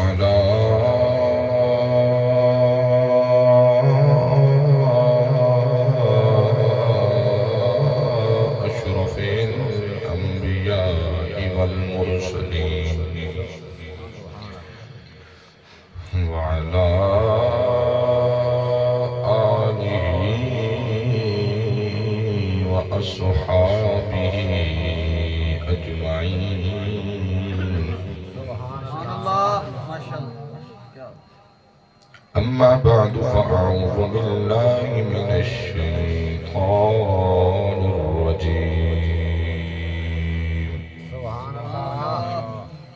على أشرف الأنبياء والمرسلين وعلى آله وأصحابه أجمعين. أما بعد فأعوذ بالله من الشيطان الرجيم.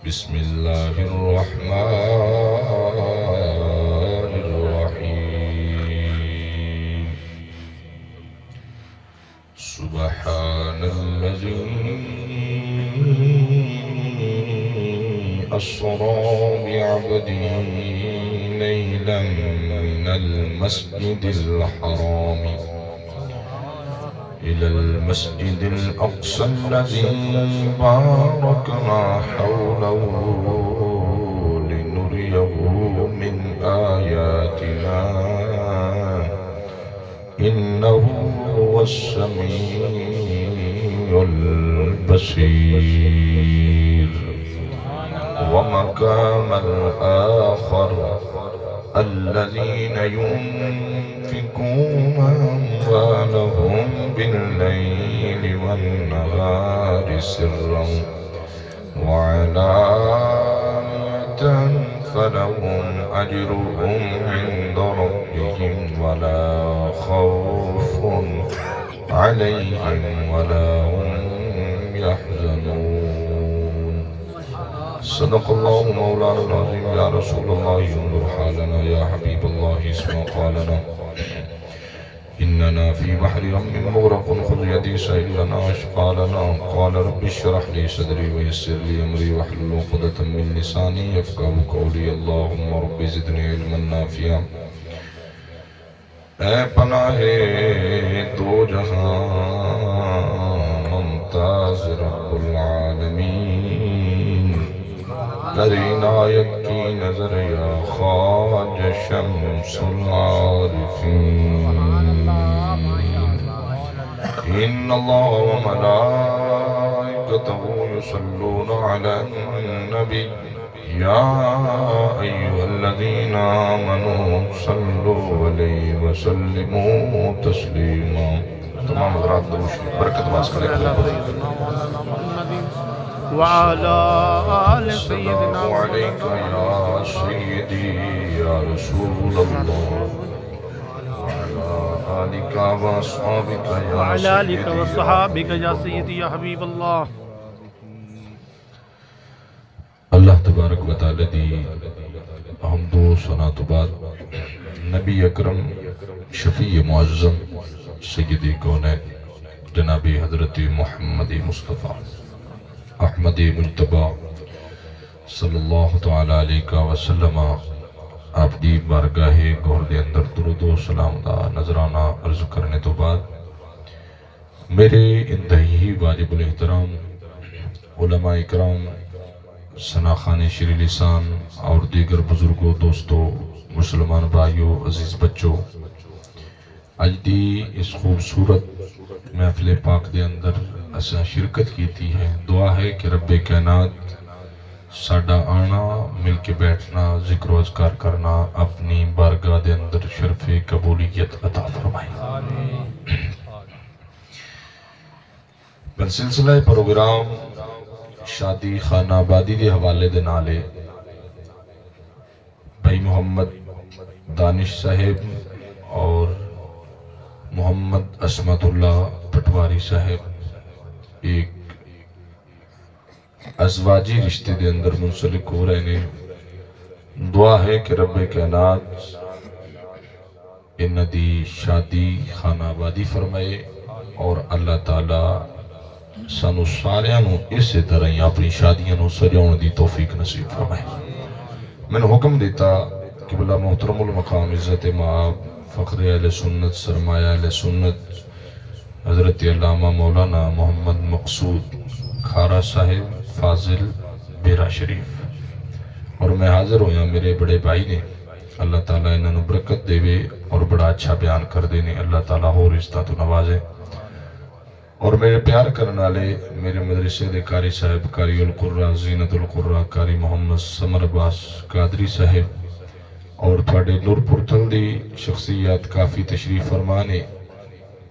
بسم الله الرحمن الرحيم. سبحان الذي أسرى بعبده ليلا من المسجد الحرام إلى المسجد الأقصى الذي باركنا حوله لنريه من آياتنا إنه هو السميع البصير. ومقام الآخر الذين ينفقون أموالهم بالليل والنهار سرا وعلانية فلهم أجرهم عند ربهم ولا خوف عليهم ولا هم يحزنون. صدق الله مولانا العظيم. يا رسول الله انظر حالنا، يا حبيب الله اسمع قالنا، إننا في بحر غم مغرق خذ يدي سائل لنا أشقالنا. قال رب اشرح لي صدري ويسر لي أمري واحلل عقدة من لساني يفقهوا قولي. اللهم رب زدني علما نافعا. اے پناہ دو جہاں ممتاز رب العالمین، در عنایت کی نظر یا خواجہ شمس العارفین. ان اللہ وملائکتہ یصلون علی النبی یا ایہا الذین آمنوا صلوا علیہ وسلموا تسلیما. تمام حضرات درود شریف برکت باز کریں. وعلى آل سيدنا وعليك يا سيدي يا رسول الله وعلى آلك وأصحابك يا وعلى آلك سيدي وصحابك يا سيدي يا حبيب الله. اللہ تبارک و تعالی دی حمد و ثنا تو بعد نبی اکرم شفیع معظم سیدی کونین جناب حضرت محمد مصطفیٰ احمد مجتبہ صلی اللہ تعالی علیہ وسلم آپ دی بارگاہ گوھر دے اندر درود و سلام دا نظرانہ عرض کرنے تو بعد میرے انتہائی واجب الاحترام علماء اکرام، ثناخان شیر لسان اور دیگر بزرگوں، دوستوں، مسلمان بھائیوں، عزیز بچوں، اج دی اس خوبصورت محفل پاک دے اندر اساں شرکت کیتی ہے. دعا ہے کہ رب کائنات ساڈا آنا، مل کے بیٹھنا، ذکر و اذکار کرنا اپنی بارگاہ دے اندر شرف قبولیت عطا فرمائے. سلسلہ پروگرام شادی خانہ آبادی دے حوالے دے نالے بھائی محمد دانش صاحب اور محمد عصمت اللہ پٹواری صاحب ایک ازواجی رشتے دے اندر منسلک ہو رہے ہیں. دعا ہے کہ رب کائنات انہاں دی شادی خانہ آبادی فرمائے اور اللہ تعالیٰ سانو ساریاں نو اسی طرح ہی اپنی شادیاں نو سجاؤن دی توفیق نصیب فرمائے. میں نے حکم دیتا کہ بلا محترم المقام عزت مآب فخر اہل سنت سرمایہ اہل سنت حضرت علامہ مولانا محمد مقصود کھارا صاحب فاضل بیرا شریف اور میں حاضر ہویا میرے بڑے بھائی نے اللہ تعالیٰ انہوں نے برکت دے اور بڑا اچھا بیان کر دینے اللہ تعالیٰ ہو رشتہ تو نوازے اور میرے پیار کرنے والے میرے مدرسے دے قاری صاحب قاری القرآن زینت القرآن قاری محمد سمر عباس قادری صاحب اور تھوڑے نور پرتل دی شخصیات کافی تشریف فرمانے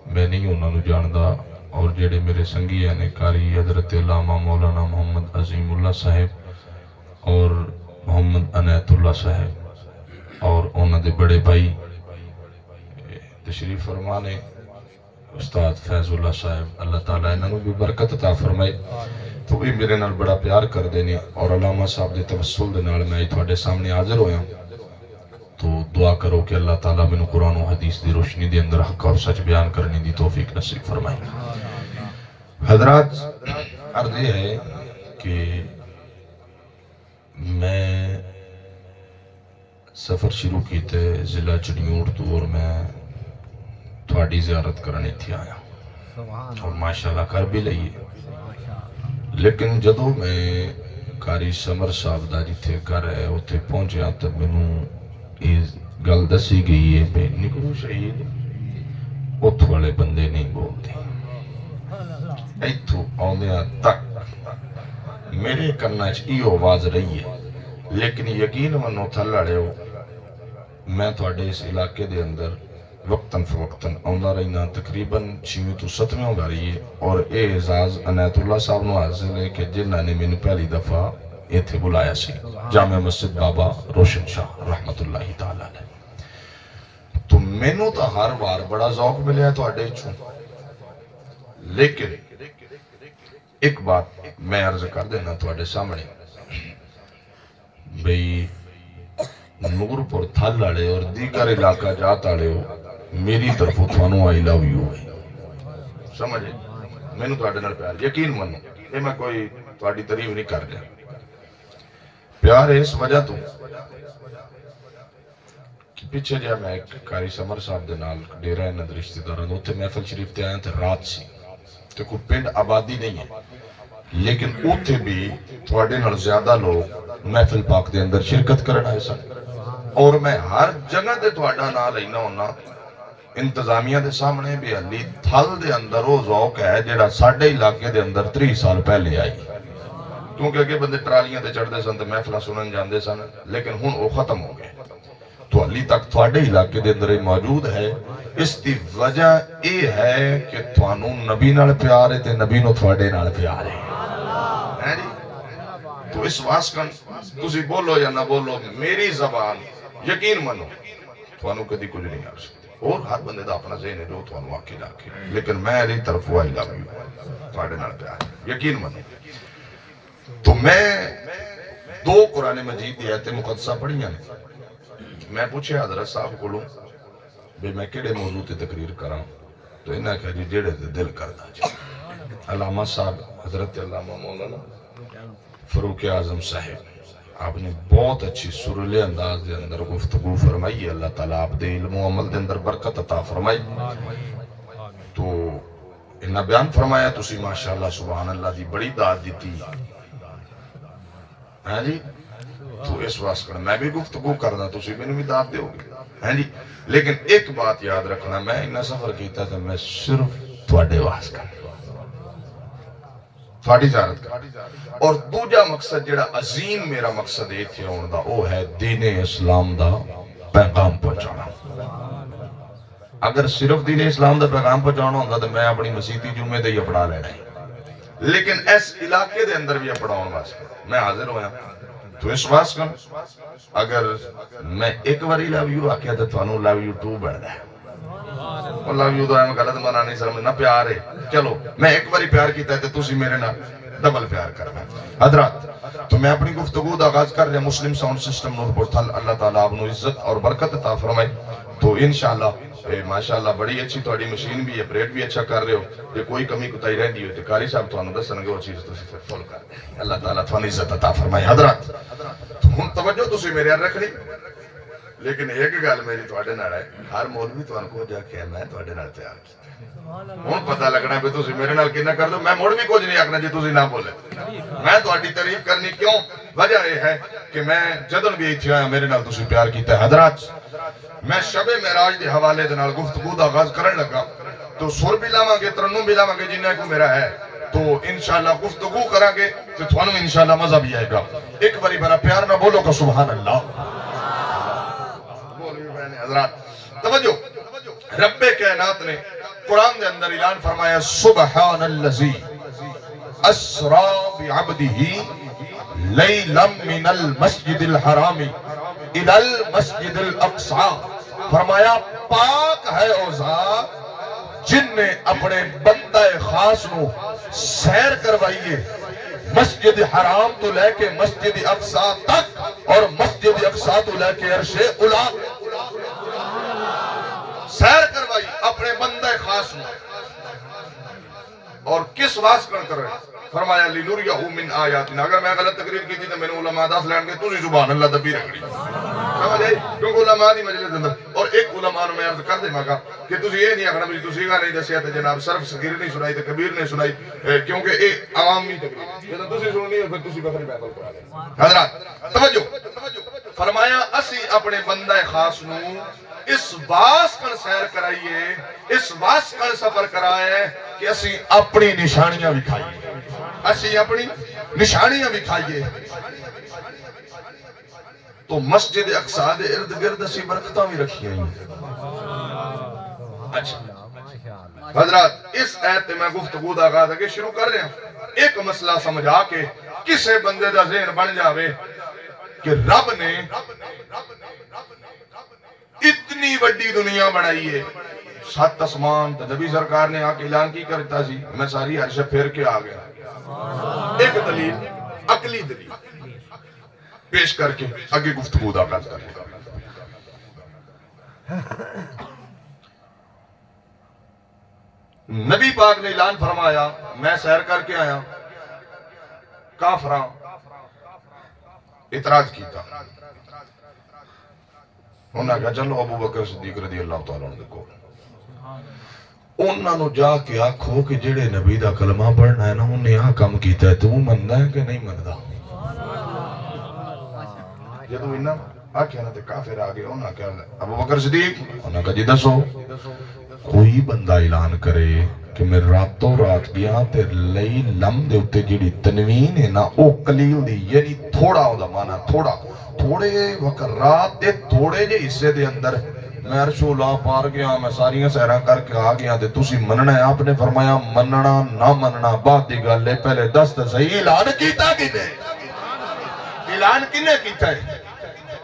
میں نہیں انہوں نے جاندہ اور جڑے میرے سنگی ہیں قاری حضرت علامہ مولانا محمد عظیم اللہ صاحب اور محمد عنایت اللہ صاحب اور انہوں دے بڑے بھائی تشریف فرمانے استاد فیض اللہ صاحب اللہ تعالیٰ انہوں نے بھی برکت عطا فرمائے تو بھی میرے نال بڑا پیار کر دینے اور علامہ صاحب دے توسل دے نال میں تھوڑے سامنے حاضر ہویا تو دعا کرو کہ اللہ تعالیٰ میں قرآن و حدیث دی روشنی دے اندر حق اور سچ بیان کرنے دی توفیق نصیب فرمائے حضرات عرض یہ ہے کہ میں سفر شروع کیتے ضلع چڑیور تو اور میں تھوڑی زیارت کرنے تھی آیا اور ماشاءاللہ کر بھی لئیے لیکن جدو میں قاری سمر صاحب دا جیتے گھر ہے اتھے پہنچیا تب میں اس گل دسی گئی ہے بے نکلو شہید اتھ والے بندے نہیں بولتے ایتھو آؤندیا تک میرے کرنا چاہیے آواز رہی ہے لیکن یقین منو تھلڑے ہو میں تھوڑے اس علاقے دے اندر وقتاً فوقتاً آؤندا رہینا تقریباً 6ویں تو 7ویں ہو رہی ہے اور اے اعزاز عنایت اللہ صاحب نو حاصل ہے کہ جنہاں نے میں پہلی دفعہ ایتھے بلایا سی جامع مسجد بابا روشن شاہ رحمت اللہ تعالیٰ نے تو میں نو تو ہر بار بڑا ذوق ملے ہے تو اڈے چھوں لیکن ایک بات میں عرض کر دینا تو اڈے سامنے بھئی نور پر تھل آڑے اور دیگر علاقہ جات آڑے ہو میری طرف اتھانو آئی لو یو ہے سمجھے میں نے تو آڑے نال پیار یقین منو یہ میں کوئی تو آڑی تریف نہیں کر گیا پیار ہے اس وجہ تو کہ پیچھے جا میں ایک قاری سمر صاحب دے نال ڈیرہ ہے ند رشتہ داران ہوتے محفل شریف تے آئیں تھے رات سی تو کوئی پنڈ آبادی نہیں ہے لیکن اوتے بھی تھوڑے نال زیادہ لوگ محفل پاک دے اندر شرکت کرنا ہے سن اور میں ہر جگہ دے تھوڑا نہ لینا ہونا انتظامیہ دے سامنے بھی علی تھل دے اندر وہ ذوق ہے جڑا ساڑھے علاقے دے اندر 3 سال پہلے آئی کیونکہ اگے بندے ٹرالیاں دے چڑھ دے سن تے محفلہ سنن جاندے سن لیکن ہن وہ ختم ہو گئے تو علی تک تھوڑے علاقے دے اندر موجود ہے اس دی وجہ یہ ہے کہ تھوانوں نبی نال پیار ہے تے نبی نو تھوڑے نال پیار ہے تو اس واسکن تسی بولو یا نہ بولو میری زبان یقین منو تھوانوں کدی کچھ نہیں آ سکتے اور ہر بندے دا اپنا ذہن ہے جو تھوانوں آکے لاکے لیکن میں علی طرف ہوا ہی لاؤں تھوڑے نال پیار یقین منو تو میں 2 قرآن مجید دی آیت مقدسہ پڑھیاں نے میں پوچھے حضرت صاحب کو لوں بے میں کیڑے موضوع تے تقریر کراں تو انہاں کہا جی جیڑے تے دل کردا جی علامہ صاحب حضرت علامہ مولانا فاروق اعظم صاحب آپ نے بہت اچھی سرلے انداز دے اندر گفتگو فرمائی ہے اللہ تعالیٰ آپ دے علم و عمل دے اندر برکت عطا فرمائی تو انہاں بیان فرمایا تسی ماشاءاللہ سبحان اللہ دی بڑی داد دیتی ہاں جی تو اس واسطے میں بھی گفتگو کرنا تسی میں نے بھی داد دے ہوگی ہاں جی لیکن ایک بات یاد رکھنا میں انہاں سفر کیتا تھا میں صرف تھوڑے واسطے تھوڑی زیارت کر اور دوجا مقصد جڑا عظیم میرا مقصد یہ تھی ہونے دا وہ ہے دین اسلام دا پیغام پہنچانا اگر صرف دین اسلام دا پیغام پہنچانا ہوندہ تو میں اپنی مسیحی جمعے دے ہی اپڑا لینا ہے لیکن اس علاقے دے اندر بھی اپڑاؤں واسطے میں حاضر ہویا تو اس واسطے اگر میں ایک باری لو یو آکیا تو تھانوں لو یو 2 بڑھ دے اور لو یو تو ہے میں غلط مانا نہیں سمجھنا پیار ہے چلو میں ایک باری پیار کیتا ہے تو تسی میرے نہ ڈبل پیار کرنا حضرات تو میں اپنی گفتگو دا آغاز کر رہے مسلم ساؤنڈ سسٹم نور پورتھل اللہ تعالیٰ آپ نو عزت اور برکت عطا فرمائے تو انشاءاللہ ماشاءاللہ بڑی اچھی توڑی مشین بھی ہے پریڈ بھی اچھا کر رہے ہو کہ کوئی کمی کوتاہی رہندی ہوئی تو قاری صاحب تو انہوں دسنگے وہ چیز تو صرف فول کر دیں اللہ تعالیٰ تو عزت عطا فرمائے حضرات تو ہم توجہ تو سے میرے یار رکھ لی لیکن ایک گل میری تواڈے نال ہے، ہر مولوی تانوں کو جا کے میں تواڈے نال پیار کیتا، ہن پتہ لگنا بھی تسی میرے نال کنا کر دو، میں مڑ بھی کچھ نہیں آکھنا جی تسی نہ بولے، میں تواڈی تعریف کرنی کیوں؟ وجہ یہ ہے کہ میں جدن بھی ایتھے آیا میرے نال تسی پیار کیتا ہے۔ حضرات میں شب معراج دے حوالے دے نال گفتگو دا آغاز کرن لگا تو سر بھی لاواں گے، ترنم بھی لاواں گے، جنہ کو میرا ہے تو انشاءاللہ گفتگو کریں گے تو تھوانوں انشاءاللہ مزہ بھی آئے گا۔ ایک باری بڑا پیار نہ بولو کہ سبحان اللہ۔ حضرات توجہ، رب کائنات نے قرآن دے اندر اعلان فرمایا سبحان الذی اسرا بعبدہ لیلا من المسجد الحرام الی المسجد الاقصی، فرمایا پاک ہے او ذات جن نے اپنے بندہ خاص نو سیر کروائیے مسجد حرام تو لے کے مسجد اقصی تک اور مسجد اقصی تو لے کے عرش اولا سیر کروائی اپنے بندہ خاص نو، اور کس واسطے کر رہے فرمایا لِنُرِيَهُ مِنْ آیاتنا۔ اگر میں غلط تقریر کی تھی تو میں نے علماء دس لین کے تو زبان اللہ دبی رکھنی سمجھ آئی، کیونکہ علماء دی مجلس اندر اور ایک علماء نے میں عرض کر دے مگا کہ تسی یہ نہیں آکھنا مجھے تسی گا نہیں دسیا تے جناب صرف صغیر نہیں سنائی تے کبیر نہیں سنائی، کیونکہ ایک عوامی تقریر جب تسی سننی ہے پھر تسی بخری بیعت کرا لیں۔ حضرات توجہ، فرمایا اسی اپنے بندہ خاص نو اس واسطے سیر کرائیے، اس واسطے سفر کرائے کہ اسی اپنی نشانیاں بھی کھائیے، اسی اپنی نشانیاں بھی کھائیے۔ تو مسجد اقصی دے ارد گرد اسی برکتاں بھی رکھی ہیں۔ اچھا حضرات اس آیت میں گفتگو دا آغاز ہے شروع کر رہے ہیں، ایک مسئلہ سمجھا کے کسے بندے دا ذہن بن جاوے کہ رب نے اتنی وڈی دنیا بنائی ہے، 7 آسمان، تو نبی سرکار نے آکے اعلان کی کرتا سی میں ساری عرش پھیر کے آ گیا۔ ایک دلیل عقلی دلیل پیش کر کے آگے گفتگو دا آغاز کر لیں۔ نبی پاک نے اعلان فرمایا میں سیر کر کے آیا، کافراں اعتراض کیتا، انہوں نے کہا چلو ابو بکر صدیق رضی اللہ تعالیٰ عنہ کو انہوں نے جا کے آکھو کہ جڑے نبی دا کلمہ پڑھنا ہے نا انہیں یہاں کم کیتا ہے تو وہ مننا ہے کہ نہیں مندا؟ جدو انہاں آکھیا نا تے کافر آگے انہوں نے کہا ابو بکر صدیق، انہوں نے کہا جی دسو کوئی بندہ اعلان کرے کہ میں راتوں رات گیا تے لئی لم دے اتے جڑی تنوین ہے نا او قلیل دی، یعنی تھوڑا ہو دا مانا تھوڑا، تھوڑے وقت رات دے تھوڑے جے حصے دے اندر میں عرش اولا پار گیا، میں ساریاں سیرہ کر کے آ گیا تے تسی مننا ہے۔ آپ نے فرمایا مننا نہ مننا بات دی گل ہے، پہلے دست صحیح اعلان کیتا کنے؟ اعلان کنے کیتا ہے؟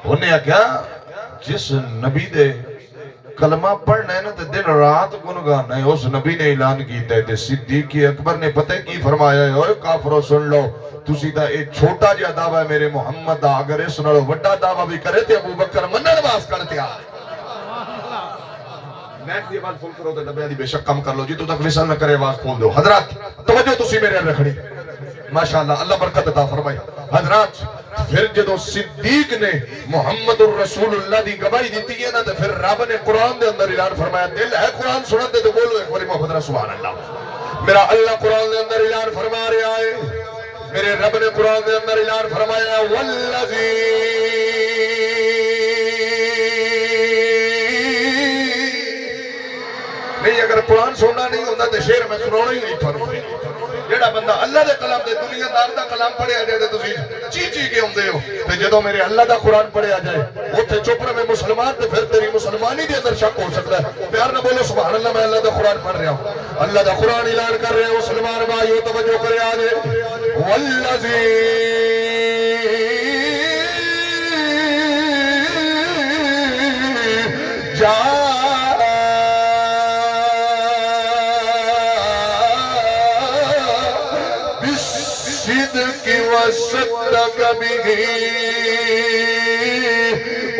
انہیں کیا جس نبی دے کلمہ پڑھنا ہے نا تے دن رات گنگانا ہے، اس نبی نے اعلان کیتا ہے۔ تے صدیق اکبر نے پتہ کی فرمایا ہے اوہ کافروں سن لو، تسی دا ایک چھوٹا جا دعویٰ ہے میرے محمد دا، اگر اس نالو وڈا دعویٰ بھی کرے تے ابو بکر منن واس کرتے آ نیک دی آواز فل کرو تے دبے دی بے شک کم کر لو جی تو تک وصل نہ کرے آواز کھول دو۔ حضرات توجہ تسی میرے رکھنی ماشاءاللہ اللہ برکت عطا فرمائے۔ حضرات پھر جدو صدیق نے محمد الرسول اللہ دی گواہی دیتی ہے نا تو پھر رب نے قرآن دے اندر اعلان فرمایا، دل ہے قرآن سنت دے تو بولو ایک باری محمد سبحان اللہ۔ میرا اللہ قرآن دے اندر اعلان فرما رہا ہے، میرے رب نے قرآن دے اندر اعلان فرمایا والذی نہیں، اگر قرآن سننا نہیں ہوتا تو شعر میں سنانا ہی نہیں تھا۔ جیڑا بندہ اللہ دے کلام دے دنیا دار دا کلام پڑھے آ جائے تو تسی چی چی کے ہوندے ہو، تے جدو میرے اللہ دا قرآن پڑھے آ جائے اوتھے چپ رہے مسلمان تے پھر تیری مسلمانی دے اندر شک ہو سکتا ہے۔ پیار نہ بولو سبحان اللہ، میں اللہ دا قرآن پڑھ رہا ہوں، اللہ دا قرآن اعلان کر رہے ہیں۔ مسلمان بھائیو توجہ کرے آنے والذی جا وصدق به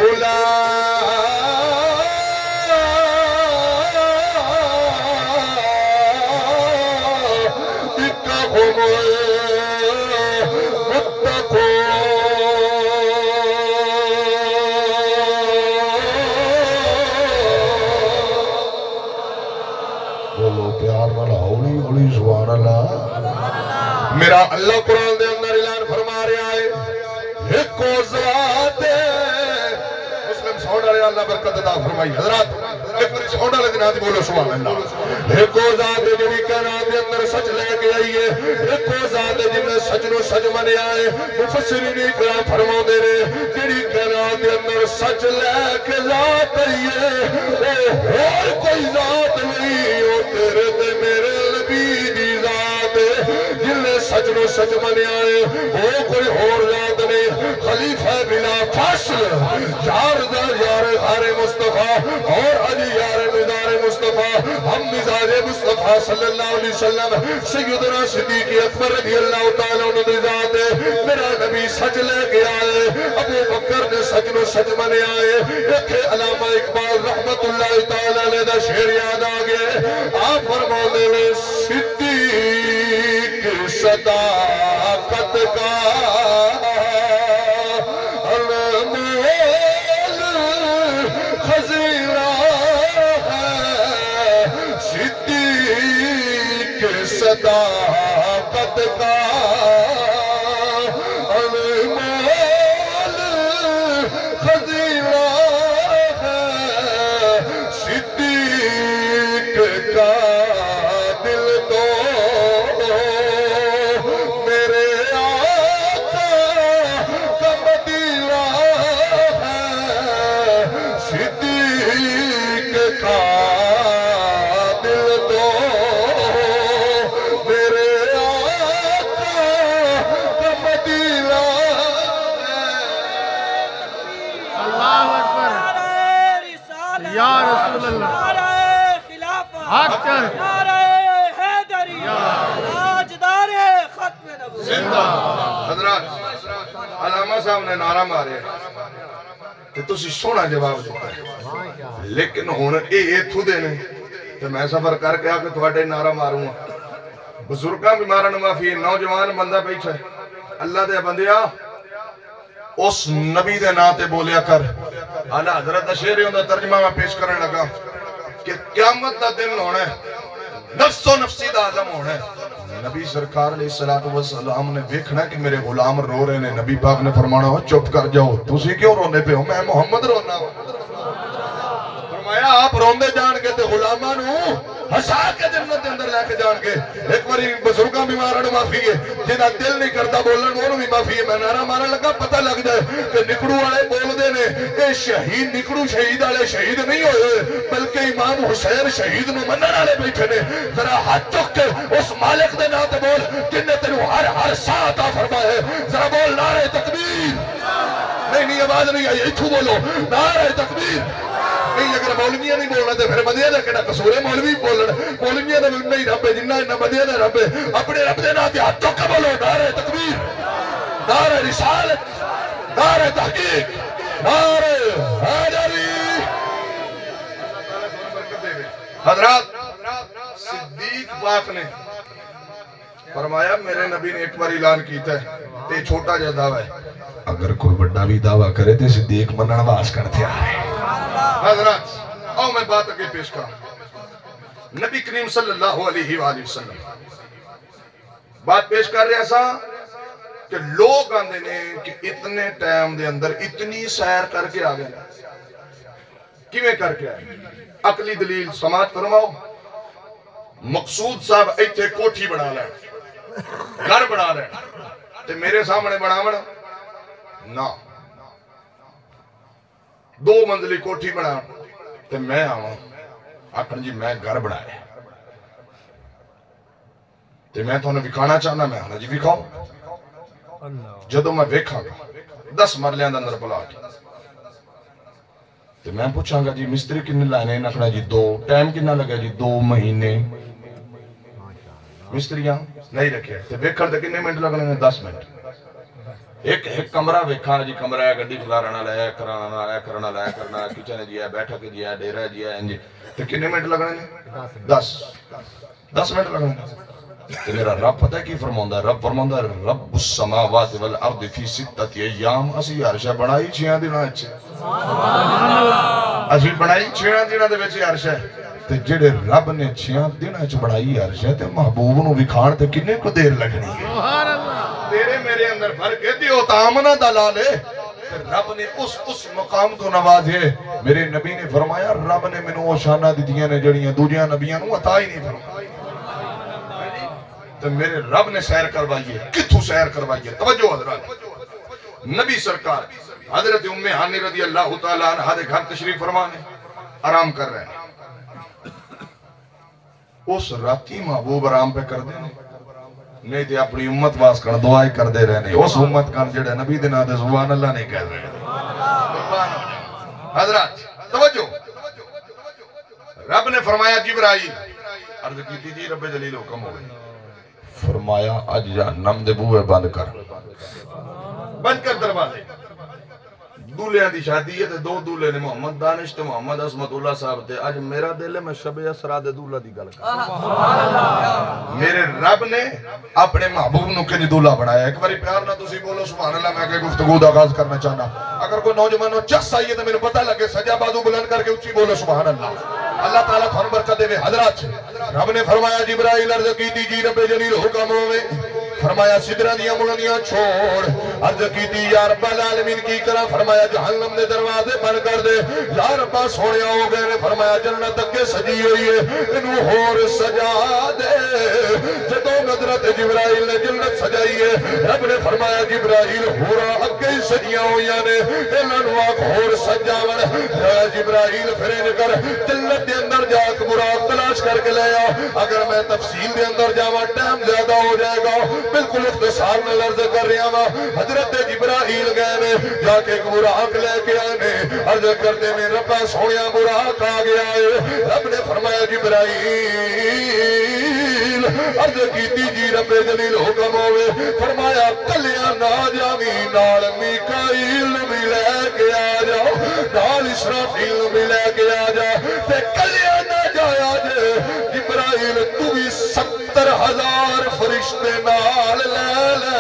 أولئك هم المتقون۔ بولی سبحان اللہ. میرا اللہ قرآن دے اندر اعلان فرما رہا ہے ایک کو ذات مسلم ساؤنڈ والے اللہ برکت عطا فرمائی. حضرات ایک بار ساؤنڈ والے دن بولو سبحان اللہ. ایک کو ذات جڑی کائنات دے اندر سچ لے کے آئی ہے. ایک کو ذات جن نے سچ نو سچ منیا ہے. مفسرین اکرام فرماندے نے جڑی کائنات دے اندر سچ لے کے ذات آئی ہے او اور کوئی ذات نہیں او تیرے تے میرے نبی دی ذات ہے. جن نے سچ نو سچ منیا ہے او کوئی اور ذات نہیں. خلیفہ بلا فاصل یار غار مصطفیٰ اور علی یار مزار مصطفیٰ ہم مزاج مصطفیٰ صلی اللہ علیہ وسلم سیدنا صدیق اکبر رضی اللہ تعالیٰ عنہ دی ذات ہے. میرا نبی سچ لے کے آئے. ابو بکر نے سچ نو سچ منے آئے. ایک علامہ اقبال رحمت اللہ تعالیٰ علیہ دا شعر یاد آ گئے. آپ فرمانے میں صدیق صداقت کا صداقت کا انمول خزینہ ہے. صدیق کا دل تو میرے آقا کا مدینہ ہے. صدیق کا یا رسول اللہ حق نعرہ حیدری تاجدار ختم نبوت زندہ. حضرات علامہ صاحب نے نعرہ مارے کہ تسی سونا جواب دیتا ہے لیکن ہون اے تھو دینے تو میں سفر کر کے آکے تھوڑے نعرہ ماروں گا. بزرگاں بھی مارن معافی ہے. نوجوان بندہ بیٹھا ہے. اللہ دے بندیا اس نبی دے ناتے بولیا کر. آلہ حضرت شعر ہوں دا ترجمہ میں پیش کرنے لگا کہ قیامت دا دن ہونا ہے نفس و نفسی دا عالم ہونا ہے. نبی سرکار علیہ السلام نے دیکھنا کہ میرے غلام رو رہے ہیں. نبی پاک نے فرمانا ہو چپ کر جاؤ. تسی کیوں رونے پہ ہو؟ میں محمد رونا ہوں. فرمایا آپ روندے جان کے تے غلامانو ہسا کے جنت اندر لے کے جان کے. ایک باری بزرگاں بھی مارن معافی ہے. جنہاں دل نہیں کرتا بولن انہوں بھی معافی ہے. میں نعرہ مارن لگا پتہ لگ جائے کہ نکڑو والے بول دے نے اے شہید نکڑو شہید والے شہید نہیں ہوئے بلکہ امام حسین شہید نو منن والے بیٹھے نے. ذرا ہاتھ چک کے اس مالک دے نام تے بول جن نے تینوں ہر ساعت عطا فرمایا ہے. ذرا بول نعرہ تکبیر. نہیں آواز نہیں آئی. ایتھوں بولو نعرہ تکبیر. نہیں اگر مولویاں نہیں بولنا تو پھر مدیہ دا کہنا قصور ہے. مولوی بولنا مولویاں دا نہیں رب ہے جنہ انہ مدیہ دا رب ہے. اپنے رب دے ناتے ہاتھ چکا بولو نعرہ تکبیر نعرہ رسالت نعرہ تحقیق نعرہ حیدری. حضرات صدیق پاک نے فرمایا میرے نبی نے ایک بار اعلان کیتا ہے تے چھوٹا جا دعویٰ ہے. اگر کوئی بڑا بھی دعویٰ کرے تے صدیق منن واس کرتے آ رہے. حضرات آؤ میں بات اگے پیش کروں. نبی کریم صلی اللہ علیہ وآلہ وسلم بات پیش کر رہے ایسا کہ لوگ آندے نے کہ اتنے ٹائم دے اندر اتنی سیر کر کے آگئے. کیویں کر کے آئے؟ عقلی دلیل سماعت فرماؤ. مقصود صاحب ایتھے کوٹھی بنا لیں گھر بنا لیں تے میرے سامنے بناونا نا 2 منزلی کوٹھی بنا تے میں آواں آکھن جی میں گھر بنایا تے میں تو انہیں وکھانا چاہنا. میں آنا جی وکھاؤ. جدو میں ویکھاں گا 10 مرلیاں دا اندر بلا کے تے میں پوچھاں گا جی مستری کنے لانے نکھنا جی 2. ٹائم کنا لگا جی 2 مہینے. مستریاں نہیں رکھے تے ویکھن تے کنے منٹ لگنے ہیں 10 منٹ. ایک کمرہ ویکھا جی کمرہ ہے گڈی کھلارانا لایا کرنا لایا کرنا کچن جی ہے بیٹھک جی ہے ڈیرہ جی ہے انجی تے کنے منٹ لگنے ہیں 10 منٹ لگنے. تے میرا رب پتہ ہے کی فرماؤندا ہے؟ رب فرماؤندا ہے رب السماوات والارض فی 6 ایام. اسی عرش بنائی 6 دناں وچ. اسی بنائی 6 دناں دے وچ عرش ہے. تے جڑے رب نے 6 دنوں چ بڑھائی عرش ہے تے محبوب نو وکھاڑ تے کنے کو دیر لگنی ہے؟ سبحان اللہ. تیرے میرے اندر فرق ہے دیو تامنا دلال ہے. رب نے اس مقام تو نوازے. میرے نبی نے فرمایا رب نے مینوں وہ شاناں دتیاں نے جڑیاں دوجیاں نبیاں نوں عطا ہی نہیں فرمائی. تو میرے رب نے سیر کروائیے. کتھوں سیر کروائیے؟ توجہ حضرات. نبی سرکار حضرت ام ہانی رضی اللہ تعالیٰ عنہ دے گھر تشریف فرمانے آرام کر رہے ہیں. اس راتی محبوب آرام پہ کر دیں نہیں تے اپنی امت واس کر دعائیں کر دے رہنے. اس امت کر جڑے نبی دے نام تے سبحان اللہ نہیں کہہ رہے. حضرات توجہ. رب نے فرمایا جبرائیل عرض کی جی رب جلیل حکم ہو گئے. فرمایا اج جہنم دے بوئے بند کر دروازے. دولہیاں دی شادی ہے تے 2 دولہے نے محمد دانش تے محمد عصمت اللہ صاحب تے. اج میرا دل ہے میں شب اسرا دے دولہ دی گل کر. میرے رب نے اپنے محبوب نو کنج دولہ بنایا. ایک باری پیار نہ تسی بولو سبحان اللہ. میں کہ گفتگو دا آغاز کرنا چاہنا. اگر کوئی نوجوانوں چس آئیے تو میرے پتہ لگے سجا بازو بلند کر کے اچھی بولو سبحان اللہ. اللہ تعالیٰ تھن برکت دے. حضرات رب نے فرمایا جبرائیل عرض کیتی جی رب جلیل حکم ہوئے. فرمایا سدرہ دیاں ملنیاں چھوڑ. عرض کیتی یا رب العالمین کی کرا. فرمایا جہنم دے دروازے بند کر دے. یا رب سونیا ہو گئے نے. فرمایا جنت اگے سجی ہوئی ہے انہوں ہور سجا دے. جدوں حضرت جبرائیل نے جنت سجائی ہے رب نے فرمایا جبرائیل ہورا اگے ہی سجیاں ہوئیاں نے انہاں نوں آکھ ہور سجاون. جبرائیل پھرے کر جنت دے اندر جا کے براق تلاش کر کے لے آ. اگر میں تفصیل دے اندر جاواں ٹائم زیادہ ہو جائے گا. بالکل اختصار میں لرز کر رہا ہوں. حضرت جبرائیل گئے نے جا کے ایک براق لے کے آئے نے. عرض کرتے میں ربا سونیا براق آ گیا ہے. رب نے فرمایا جبرائیل عرض کیتی جی رب جلیل حکم ہوئے. فرمایا کلیاں نہ جاوی نال میکائیل بھی لے کے آ جاؤ نال اسرافیل بھی لے کے آ جا. تے کلیاں نہ جایا جے جبرائیل تو بھی 70,000 فرشتے نال لے لے.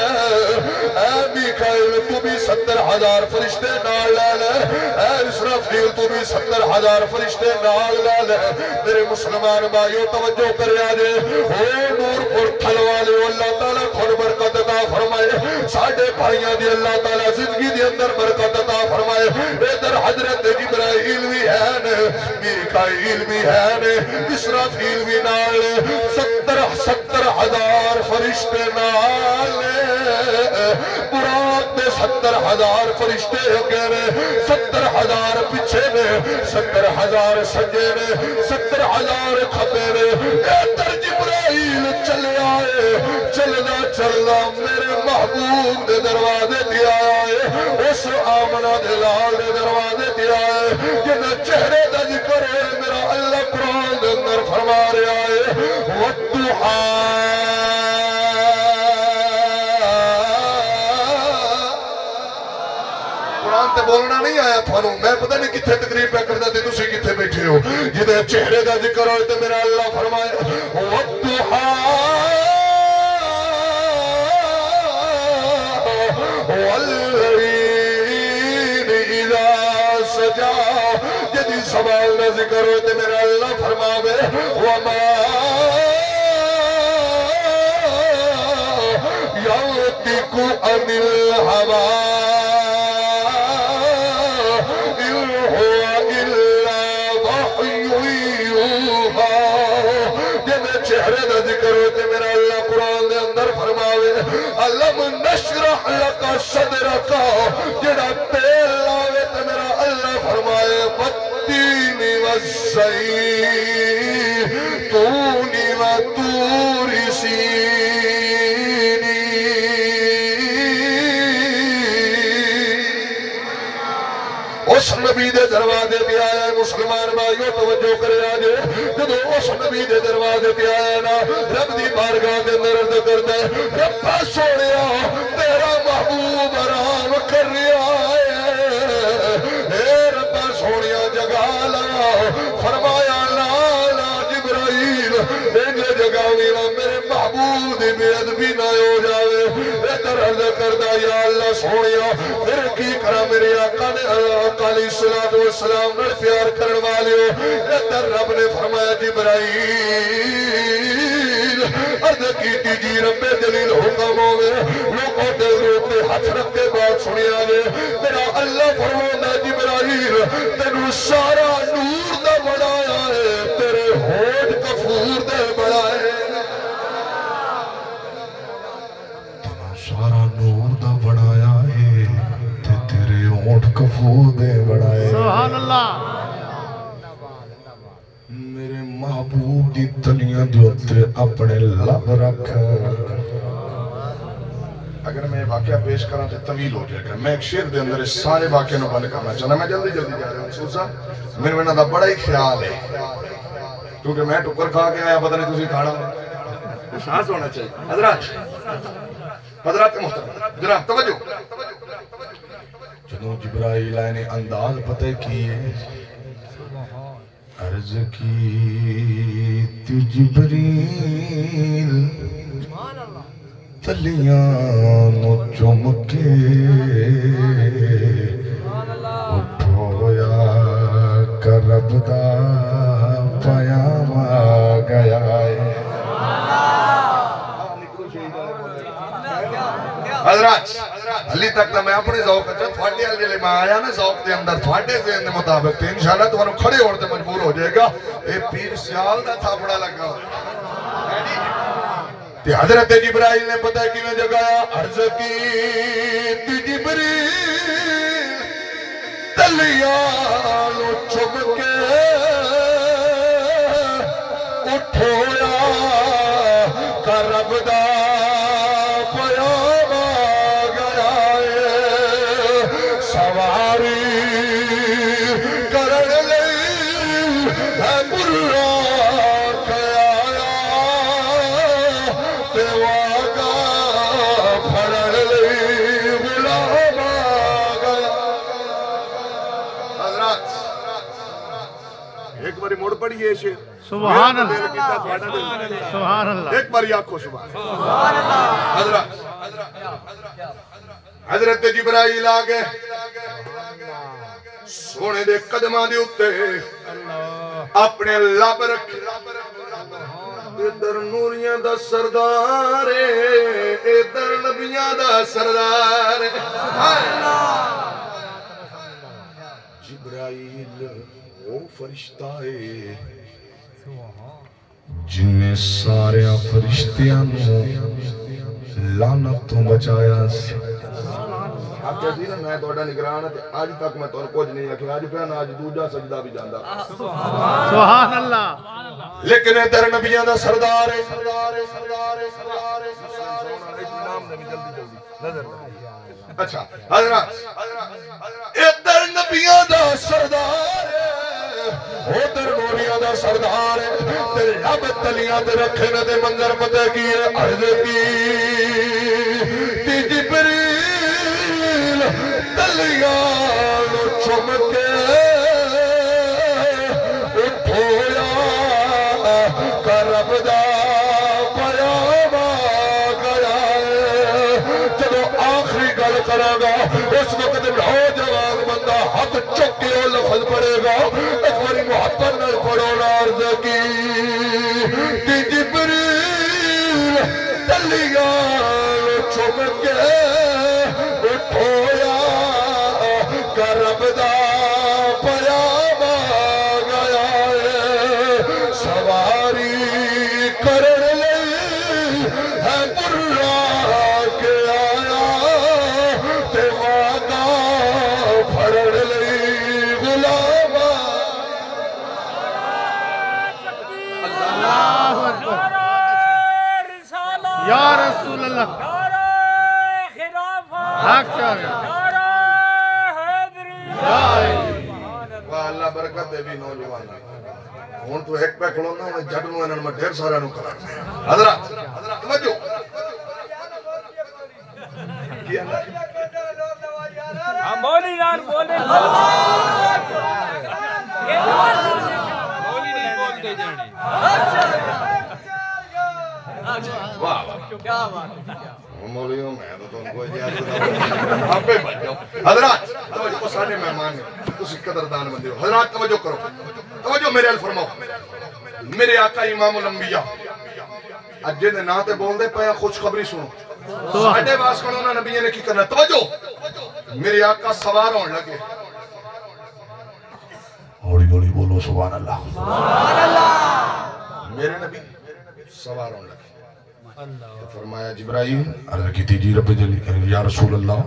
اے میکائیل تو بھی 70,000 فرشتے نال لے لے. اے اسرافیل تو بھی 70,000 فرشتے نال لے لے. میرے مسلمان بھائیو توجہ کرے آجے. اے نور پر تھل والے اللہ تعالیٰ کھن برکت عطا فرمائے. ساڑھے بھائیاں دی اللہ تعالیٰ زندگی دی اندر برکت عطا فرمائے. ادھر حضرت جبرائیل بھی ہے نے میکائیل بھی ہے نے اسرافیل بھی نال 70,000 فرشتے نال. براق دے 70,000 فرشتے اگے نے 70,000 پچھے نے 70,000 سجے نے 70,000 کھپے نے. ادھر جبرائیل چلے آئے. چلنا چلنا میرے محبوب دے دروازے دے آئے. اس آمنہ دے لال دے دروازے دے آئے. جنہ چہرے دا ذکر ہے میرا اللہ قرآن دے اندر فرما رہا ہے. وَالضُّحَا قرآن تے بولنا نہیں آیا تھانوں. میں پتہ نہیں کتھے تقریب پہ کرتا تھے تسی کتھے بیٹھے ہو. جدے چہرے دا ذکر ہوئے تو میرا اللہ فرمائے وَالضُّحَا وَاللَّيْلِ إِذَا سَجَا. جدی سوال دا ذکر ہوئے تو میرا اللہ فرماوے وَمَا يَنطِقُ عَنِ الْهَوَىٰ چہرے دا ذکر ہوتے میرا اللہ قرآن دے اندر فرماوے علم نشرح لکا صدرکا. جڑا تیل لاوے تو میرا اللہ فرمائے والتین والزیتون وطور سینین. اس نبی دے دروازے پہ آیا مسلمان بھائیو توجہ کرے آجے. جدو اس نبی دے دروازے پہ آیا نا رب دی بارگاہ دے اندر عرض کرتا ہے ربا سونیا تیرا محبوب آرام کر رہا ہے. اے ربا سونیا جگہ لا. فرمایا لا لا جبرائیل انجے جگہ ویلا میرے محبوب دی بے ادبی نہ ہو جاوے. ادھر عرض کردا یا اللہ سونیا پھر کی کرا میرے آقا نے آقا علیہ الصلوۃ والسلام نے پیار کرن والیو ادھر رب نے فرمایا جبرائیل عرض کیتی جی رب جلیل حکم ہوے لوگوں دے روتے ہاتھ رکھ کے بات سنیا جے میرا اللہ فرماتا جبرائیل تینوں سارا نور دا بنایا ہے تیرے ہونٹ کفور دے بنائے سارا نور دا بنایا ہے تے تیرے ہونٹ کفور دے بنائے سبحان اللہ میرے محبوب دی تلیاں دے اوتے اپنے لب رکھ اگر میں واقعہ پیش کراں تے طویل ہو جائے گا میں ایک شعر دے اندر اس سارے واقعے نو بند کرنا چاہنا میں جلدی جلدی جا رہا ہوں سوزا میرے انہاں دا بڑا ہی خیال ہے کیونکہ میں ٹکر کھا کے آیا پتہ نہیں تسی کھانا احساس ہونا چاہیے حضرات محترم جناب توجہ جنوں جبرائیل آئے نے انداز پتہ کیے عرض کی جبریل تلیاں نو چمکے اٹھویا کرب دا پیام آ گیا ہے حضرات علی تک تو میں اپنے ذوق اچھا تھوڑے علی میں آیا نا ذوق دے اندر تھوڑے ذہن دے مطابق تے انشاءاللہ تمہاروں کھڑے ہوتے مجبور ہو جائے گا اے پیر سیال دا تھا بڑا لگا تے حضرت جبرائیل نے پتہ کی میں جگایا عرض کی جبریل تلیاں لو چمکے اٹھویا کرب دا پیام آ گیا ہے سواری کرن لئی ہے برا کیا تے واگا پھڑن لئی غلام آ گیا حضرات ایک باری موڑ پڑیے شیر سبحان اللہ سبحان اللہ ایک باری آنکھو سبحان اللہ حضرت جبرائیل آگے سونے دے قدمہ دے اتے اپنے لب رکھے ادھر نوریاں دا سردار ادھر نبیاں دا سردار جبرائیل وہ فرشتہ ہے جن نے سارے فرشتیاں لعنت تو بچایا سی آپ کہتی نا میں توڑا نگران ہے آج تک میں توڑ کچھ نہیں ہے کہ آج پہن آج دوجہ سجدہ بھی جاندہ سبحان اللہ لیکن ادھر نبیان دا سردار ہے اچھا حضرات ادھر نبیان دا سردار ہے ادھر نوریاں دا سردار ہے لب تلیاں دے رکھے نہ دے منظر پتہ کی ہے عرض کی جبریل تلیاں نو چمکے اٹھویا کرب دا پیام آ گیا ہے جب آخری گل کرے گا اس وقت نوجوان بندہ ہاتھ چک کے وہ لفظ پڑے گا ایک باری محبت نہ پڑھو نا عرض کی جبریل تلیاں چمکے اٹھویا کرب دا پیام آ گیا ہے سواری کرن لئی ہے برا کے آیا تے وعدہ پھڑن لئی غلام اللہ اکبر یا رسول اللہ حق چاہ رہا واہ اللہ برکت دے بھی نوجوان ہون تو ایک پہ کھلونا ہوں جڑ نو انہوں میں ڈھیر سارا نو کرا حضرات توجہ کیا نا ہم بولی جان بولے بولی نہیں بولتے جانے واہ کیا بات مولویوں میں تو تم کو اجازت آپ پہ بچ جاؤ حضرات توجہ کو سارے مہمان ہیں تسی قدردان بندے ہو حضرات توجہ کرو توجہ میرے الفرماؤ میرے آقا امام الانبیاء اجے دے نا تے بول دے پیا خوشخبری سنو ساڈے واسطے انہاں نبیوں نے کی کرنا توجہ میرے آقا سوار ہون لگے ہولی ہولی بولو سبحان اللہ سبحان اللہ میرے نبی سوار ہون لگے تو فرمایا جبرائیل عرض کی تھی جی رب جلی یا رسول اللہ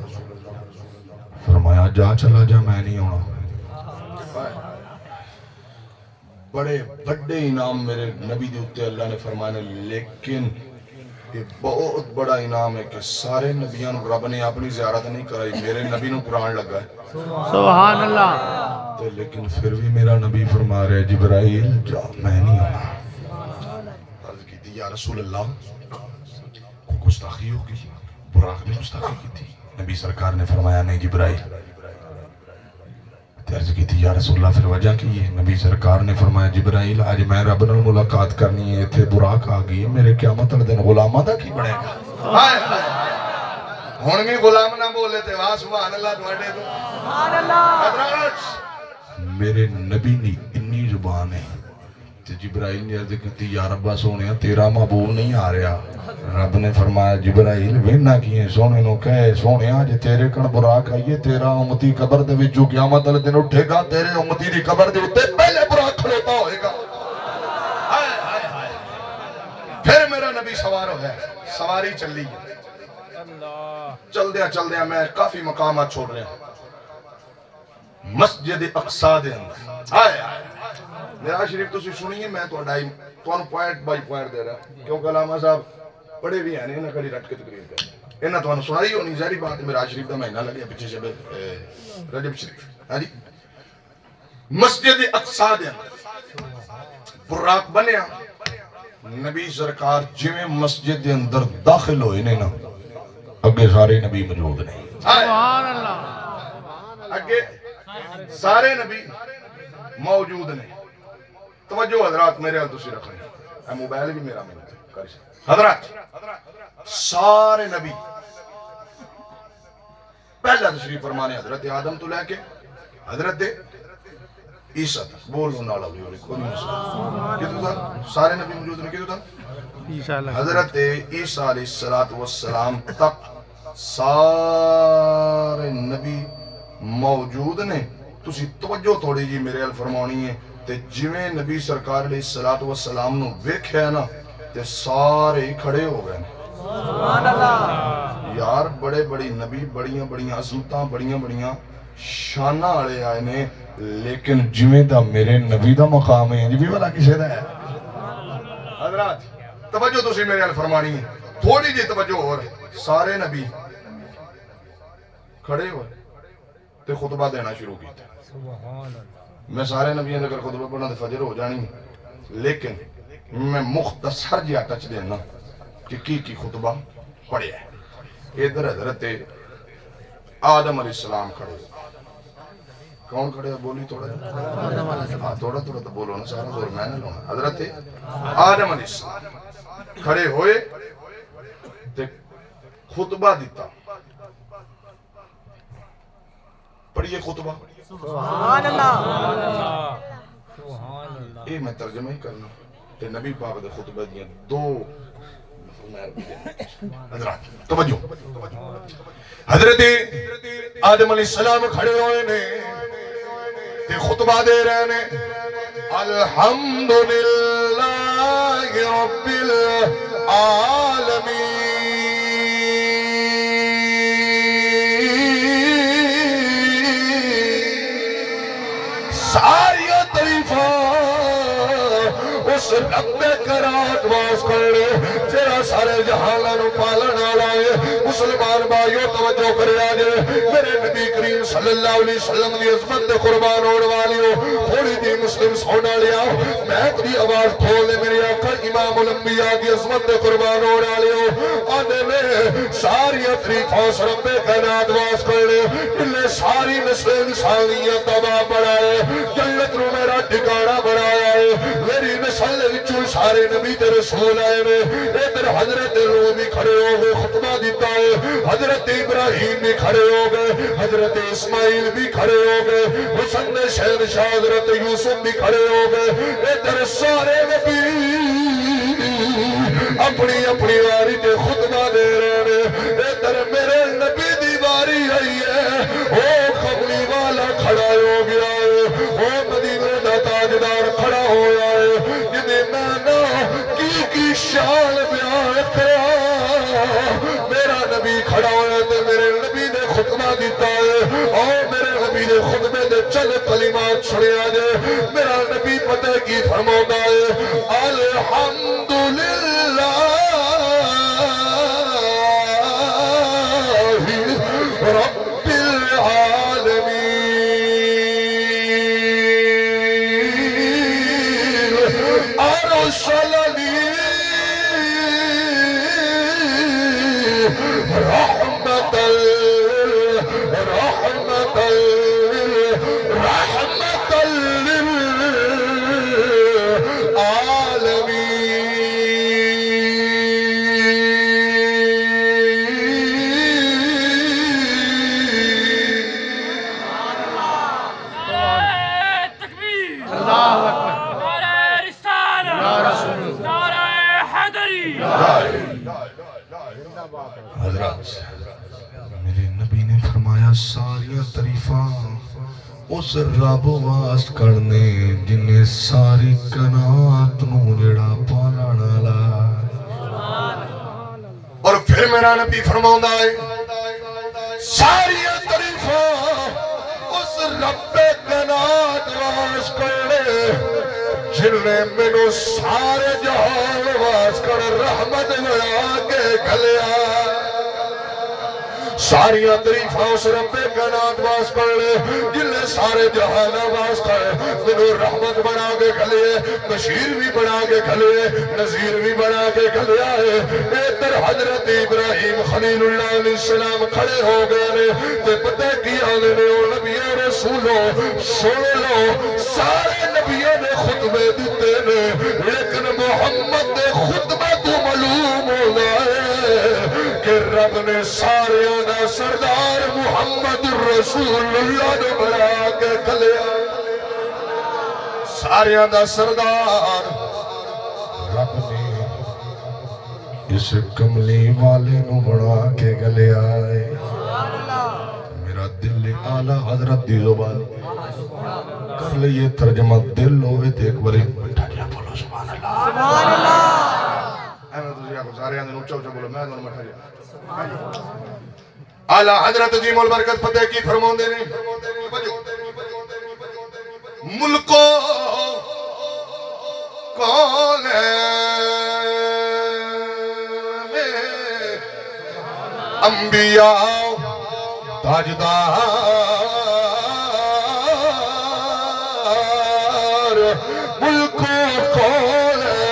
فرمایا جا چلا جا میں نہیں ہونا بڑے بڑے انعام میرے نبی دے اتے اللہ نے فرمانے لیکن یہ بہت بڑا انعام ہے کہ سارے نبیان رب نے اپنی زیارت نہیں کرائی میرے نبی نو قرآن لگا ہے سبحان اللہ تو لیکن پھر بھی میرا نبی فرما رہے جبرائیل جا میں نہیں ہونا عرض کی تھی یا رسول اللہ کوئی گستاخی ہوگی براق نے گستاخی کی تھی نبی سرکار نے فرمایا نہیں جبرائیل عرض کی تھی یا رسول اللہ پھر وجہ کی ہے نبی سرکار نے فرمایا جبرائیل آج میں رب نے ملاقات کرنی ہے تھے براق آگئی میرے قیامت دن غلامہ دا کی بڑھے گا ہون میں غلام نہ بولے تھے واہ سبحان اللہ دوڑے تو سبحان اللہ میرے نبی نے انی زبان ہے تو جبرائیل نے عرض کی تھی یا ربا سونے تیرا محبوب نہیں آ رہا رب نے فرمایا جبرائیل وینا کیے سونے نو کہے سونے آج تیرے کن براق آئیے تیرا امتی قبر دے وچوں قیامت والے دن اٹھے گا تیرے امتی دی قبر دے اتے پہلے براق کھڑوتا ہوئے گا پھر میرا نبی سوار ہو ہے سواری چل لی چل دیا میں کافی مقامات چھوڑ رہے ہیں مسجد اقصا دے اندر آئے میرا شریف تو سنیے میں تو اڈائی تو پوائنٹ بائی پوائنٹ دے رہا کیونکہ علامہ صاحب پڑھے بھی ہیں انہیں کڑی رٹ کے تقریر کریں انہیں تو سنائی ہونی ظاہری بات ہے میرا شریف دا مہینہ لگے پیچھے سے رجب شریف ہاں جی مسجد اقصا دے اندر براق بنیا نبی سرکار جویں مسجد دے اندر داخل ہوئے نے نا اگے سارے نبی موجود نہیں سبحان اللہ اگے سارے نبی موجود نہیں توجہ حضرات میرے حال تسی رکھ رہے ہیں موبائل بھی میرا میں حضرات سارے نبی پہلا تشریف فرمانے حضرت آدم تو لے کے حضرت عیسیٰ تک بولو نالا ہوئی ہوئی کوئی مسئلہ کیوں تھا سارے نبی موجود نہیں کیوں تھا حضرت عیسیٰ علیہ السلام تک سارے نبی موجود نے تسی توجہ تھوڑی جی میرے الفرمانی ہے تے جویں نبی سرکار علیہ السلام نو ویکھے نا تے سارے کھڑے ہو گئے سبحان اللہ یار بڑے بڑی نبی بڑیاں بڑیاں عظمتاں بڑیاں بڑیاں شانہ آڑے آئے نے لیکن جویں دا میرے نبی دا مقام ہے جی بھی والا کسے دا ہے حضرات توجہ تو سی میرے الفرمانی ہے تھوڑی جی توجہ اور سارے نبی کھڑے ہوئے تے خطبہ دینا شروع کی تھا میں سارے نبیوں نے خطبہ پڑھنا تے فجر ہو جانی لیکن میں مختصر جیا ٹچ دینا کہ کی خطبہ پڑھے ہے ادھر حضرت آدم علیہ السلام کھڑے کون کھڑے بولی تھوڑا تھوڑا تو بولو نا سارا زور میں نے لونا حضرت آدم علیہ السلام کھڑے ہوئے تے خطبہ دیتا پڑھئے خطبہ سبحان اللہ یہ میں ترجمہ ہی کرنا کہ نبی پاک دے خطبہ دیا دو حضرات توجہ حضرت آدم علیہ السلام کھڑے ہوئے نے تے خطبہ دے رہے نے الحمدللہ رب العالمین ساری تعریفاں اس رب کرات واس کرے جڑا سارے جہاناں نو پالن والا ہے مسلمان بھائیو توجہ کرے آج میرے نبی کریم صلی اللہ علیہ وسلم دی عظمت تے قربان ہونے والی ہو تھوڑی دی مسلم سونا لیا میں اپنی آواز کھول دے میرے آقا امام الانبیاء کی عظمت تے قربان ہونے والی ہو آنے میں ساری طریقوں سے رب کائنات واس کرے انہیں ساری نسل انسانیت تباہ بڑھائے جنت نو میرا ٹھکانہ بڑھایا ہے میری نسل وچوں سارے نبی تے رسول آئے نے ادھر حضرت نوح بھی کھڑے ہو گئے خطبہ دیتا ہے حضرت ابراہیم بھی کھڑے ہو گئے حضرت اسماعیل بھی کھڑے ہو گئے حسن شہنشاہ حضرت یوسف بھی کھڑے ہو گئے ادھر سارے نبی اپنی اپنی واری تے خطبہ دے رہے ہیں ادھر میرے نبی دی واری آئی ہے او قبلی والا کھڑا ہو گیا ہے او مدینے دا تاجدار کھڑا ہوا ہے جنہیں میں نہ کی شان بیان کرا میرا نبی کھڑا ہوا ہے میرے نبی نے خطبہ دیتا ہے اور میرے نبی نے خطبے دے چند کلمات سنیا جائے میرا نبی پتہ کی فرماتا ہے الحمدللہ رب العالمین ارسلنی رحمت حضرات میرے نبی نے فرمایا ساری تعریفاں اس رب واسطے کرنے جنہیں ساری کائنات نو جڑا پالن والا اور پھر میرا نبی فرماوندا ہے ساری تعریفاں اس رب کائنات واسطے کرنے جنہیں مینوں سارے جہان واسطے کر رحمت بنا کے گھلیا ساریاں تعریفاں اس رب کائنات واسطے کر لے جنہیں سارے جہان واسطے مینوں رحمت بنا کے گھلے بشیر بھی بنا کے گھلے نذیر بھی بنا کے گھلیا ہے ادھر حضرت ابراہیم خلیل اللہ علیہ السلام کھڑے ہو گئے نے تے پتہ کی آنے نے او نبیوں رسولوں سن لو سارے نبیوں نے خطبے دیتے نے لیکن محمد نے خطبہ تو معلوم ہوگا ہے کہ رب نے سارے سردار محمد رسول اللہ نے بنا کے کھلیا ساریاں دا سردار رب نے اس کملی والے نو بنا کے گلیا ہے میرا دل اعلیٰ حضرت دی زبان کر لئیے ترجمہ دل ہوئے تھے ایک بڑے بیٹھا جا بولو سبحان اللہ سبحان اللہ اے میں تجھے کو سارے اندر اچھا اچھا بولو میں دونوں بیٹھا جا اعلیٰ حضرت عظیم البرکت فتح کی فرماندے نے ملکو کون ہے انبیاء تاجدار ملکو کون ہے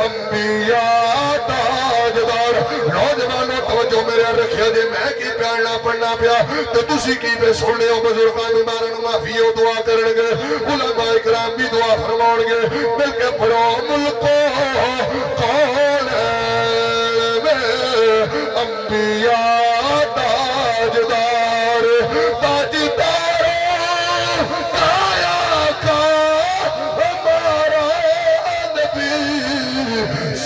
انبیاء تاجدار نوجوانوں توجہ میرے رکھیا دے میں کی پیارنا پڑھنا پیا تو تسی کی بے سننے ہو بزرگان بیمارن معافی ہو دعا کرن گے علماء اکرام بھی دعا فرماؤں گے مل کے پڑھو ملکو کون ہے انبیاء تاجدار تاجدار آیا کا ہمارا نبی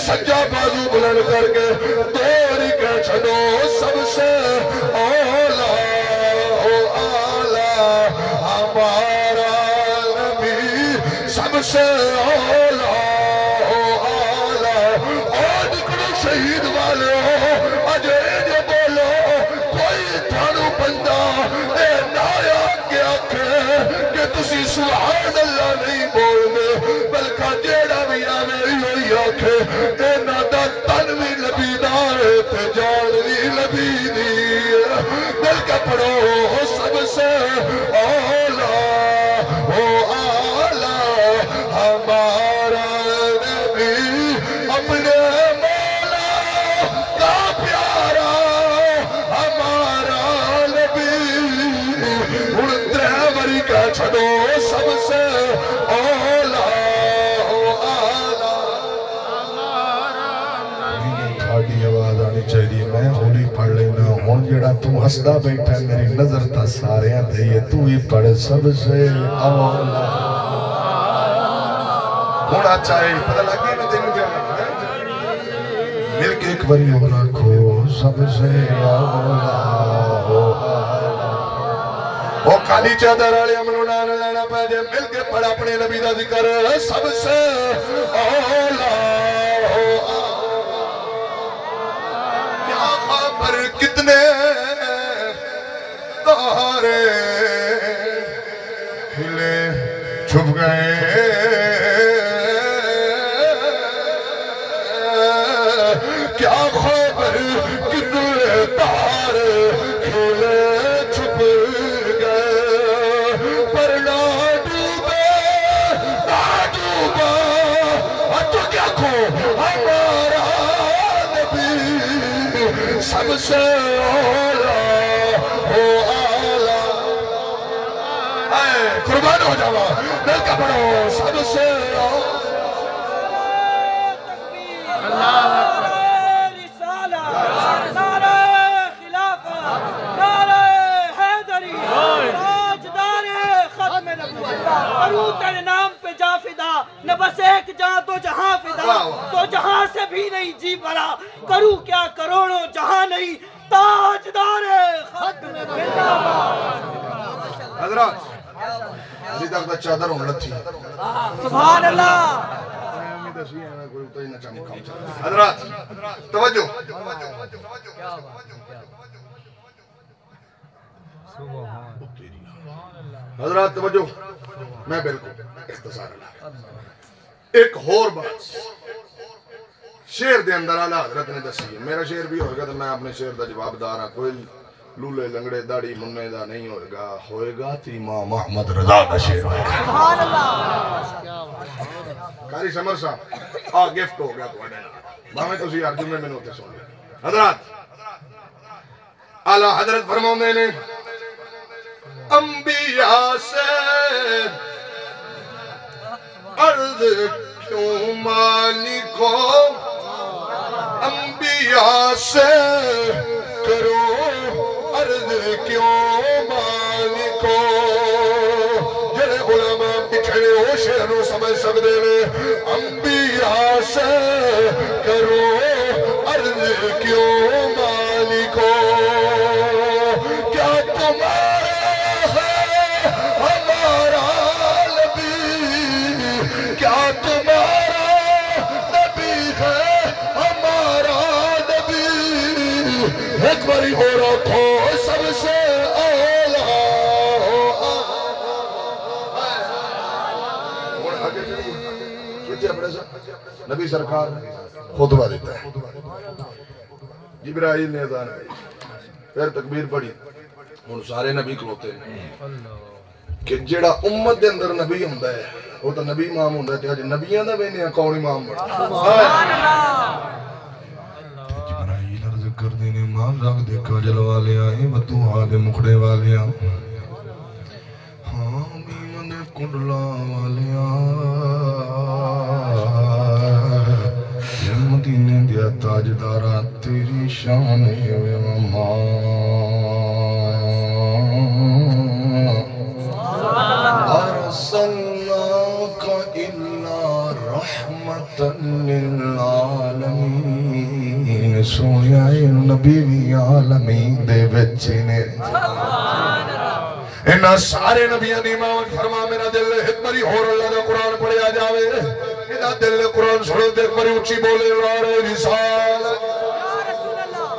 سجا بازو بلند کر کے دوری کے چھڑو سب سے اولا ہمارا نبی سب سے اولا اور نکلو شہید والے ہو اجے جو بولو کوئی تھانو بندہ اے نایا کے آکھے کہ تسی سبحان اللہ نہیں بولنے بلکہ جیڑا بھی آنے ہوئی آکھے اے نادا تن بھی نبی دارے تے جان بھی نبی دی بلکہ پڑھو سب سے اولا ہمارا نبی اپنے مولا کا پیارا ہمارا نبی ان ترہوری کا چھڑو سب سے اولا جڑا تو ہسدا بیٹھا میری نظر تا سارے تے یہ تو ہی پڑھ سب سے اولا ہونا چاہے پتہ لگے نا تینوں کیا مل کے ایک باری ہو رکھو سب سے اولا وہ کالی چادر والے منو نام لینا پہ جے مل کے پڑھ اپنے نبی دا ذکر سب سے اولا کیا خبر کتنے تارے ہلے چھپ گئے کیا خبر کتنے تارے ہلے چھپ گئے پر نہ ڈوبے نہ ڈوبا تو کیا کھو ہمارا نبی سب سے اولا ہو آلہ قربان ہو جاوا دل کا پڑھو سب سے اولا تیرے نام پہ جا فدا نہ بس ایک جہاں تو جہاں فدا تو جہاں سے بھی نہیں جی بھرا کروں کیا کروڑوں جہاں نہیں تاجدار ختم حضرات علی تک دا چادر ہوں لتھی سبحان اللہ حضرات توجہ حضرات توجہ میں بالکل اختصار اللہ ایک اور بات شیر دے اندر آلہ حضرت نے دسی ہے میرا شیر بھی ہوئے گا تو میں اپنے شیر دا جواب دار ہاں کوئی لولے لنگڑے داڑی مننے دا نہیں ہوئے گا تو امام محمد رضا دا شیر ہوئے گا سبحان اللہ کاری سمر صاحب گفٹ ہو گیا تو آنے باہمیں تو سی ارجن میں ہوتے سو گیا حضرات آلہ حضرت فرماؤں نے انبیاء سے عرض کیوں مالکو انبیاء سے کرو عرض کیوں مالکو جڑے علماء پچھڑے ہو شہروں سمجھ سکتے ہیں انبیاء سے کرو عرض کیوں مالکو کیا تمہارا ہمارا نبی کیا تمہارا نبی ہے ہمارا نبی ایک باری ہو رکھو سب سے اولا نبی سرکار خطبہ دیتا ہے جبرائیل نے اذان کی پھر تکبیر پڑھی ان سارے نبی کھلوتے ہیں کہ جڑا امت دے اندر نبی ہوندا ہے وہ تو نبی امام ہوندا ہے تے اج نبیاں دا وینے کون امام بڑا سبحان اللہ جبرائیل عرض کر دینے ماں رنگ دے کاجل والے آئے وتوہا دے مکھڑے والے ہاں بیمن دے کنڈلا والے مدینے دیا تاجدارا تیری شان ماں ارسلناک الا رحمتا للعالمین سویا نبی بھی عالمین دے بچے نے انہا سارے نبیان امام فرما میرا دل ایک باری اور اللہ دا قرآن پڑھیا جاوے انہا دل قرآن سنو دیکھ باری اچھی بولے رار رسال یا رسول اللہ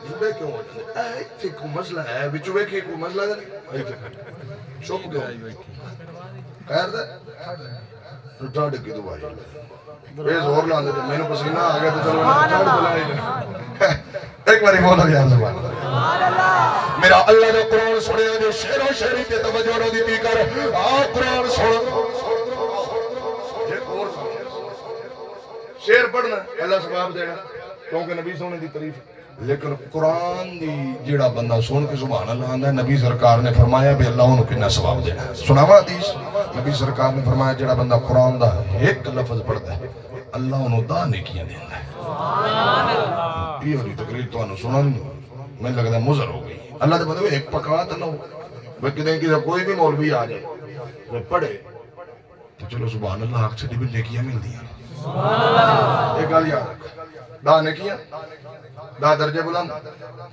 جبے کیوں ہو جاتے ایک کو مسئلہ ہے بچوے کی کو مسئلہ ہے شوپ کیوں خیر دے ٹاڑ کی دعائی بے زور لاندے تھے میں نے پسینہ آگیا تو چلو ایک باری بولو یا زبان میرا اللہ نے قرآن سنے جو شعر و شعری پہ توجہ نہ دیتی کر قرآن سن شعر پڑھنا اللہ ثواب دینا کیونکہ نبی سونے دی تعریف لیکن قرآن دی جڑا بندہ سن کے سبحان اللہ آندا ہے نبی سرکار نے فرمایا بھی اللہ انہوں کتنا ثواب دینا سناوا حدیث نبی سرکار نے فرمایا جڑا بندہ قرآن دا ایک لفظ پڑھتا ہے اللہ انہوں دا نیکیاں دیندہ ہے یہ ہوئی تقریر تو انہوں سنا میں لگتا ہے مزر ہو گئی اللہ تے بتا ایک پکا تو نہ ہو بلکہ دیں کہ کوئی بھی مولوی آ جائے جب پڑھے تو چلو سبحان اللہ حق چھٹی بھی نیکیاں مل دیا ایک گال یاد رکھ دا نیکیاں دا درجے بلند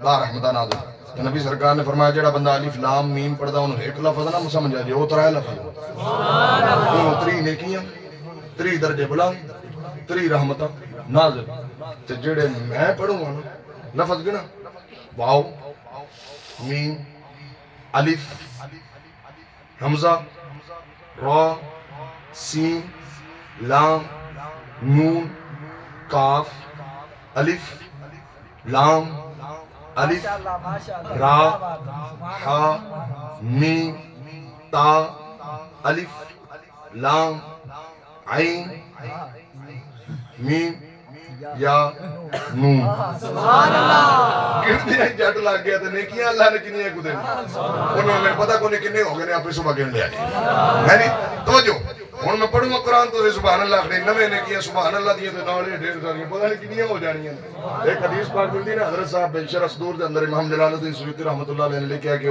دا رحمتہ نازل نبی سرکار نے فرمایا جڑا بندہ الف لام میم پڑھدا انہوں ایک لفظ نہ سمجھا جائے وہ ترائے لفظ انہوں 3 نیکیاں 3 درجے بلند 3 رحمتہ نازل تے جڑے میں پڑھوں گا لفظ گنا واو میم الف حمزہ را سین لام نون کاف الف لام الف را حا میم تا الف لام عین میم یا نون سبحان اللہ گنتے ہیں جٹ لگ گیا تو نیکیاں اللہ نے کنی ہے کو دیں انہوں نے پتا کو کنے ہو گئے نے آپ صبح گن لیا ہے نہیں توجہ ہن میں پڑھوں گا قرآن تو سبحان اللہ اپنے نویں نیکیاں سبحان اللہ دیے تے نالے ڈھیر ساریاں پتہ نہیں کنیاں ہو جانیاں ایک حدیث پاک ملتی نا حضرت صاحب شرح صدور دے اندر امام جلال الدین سیوطی رحمۃ اللہ علیہ نے لکھا کہ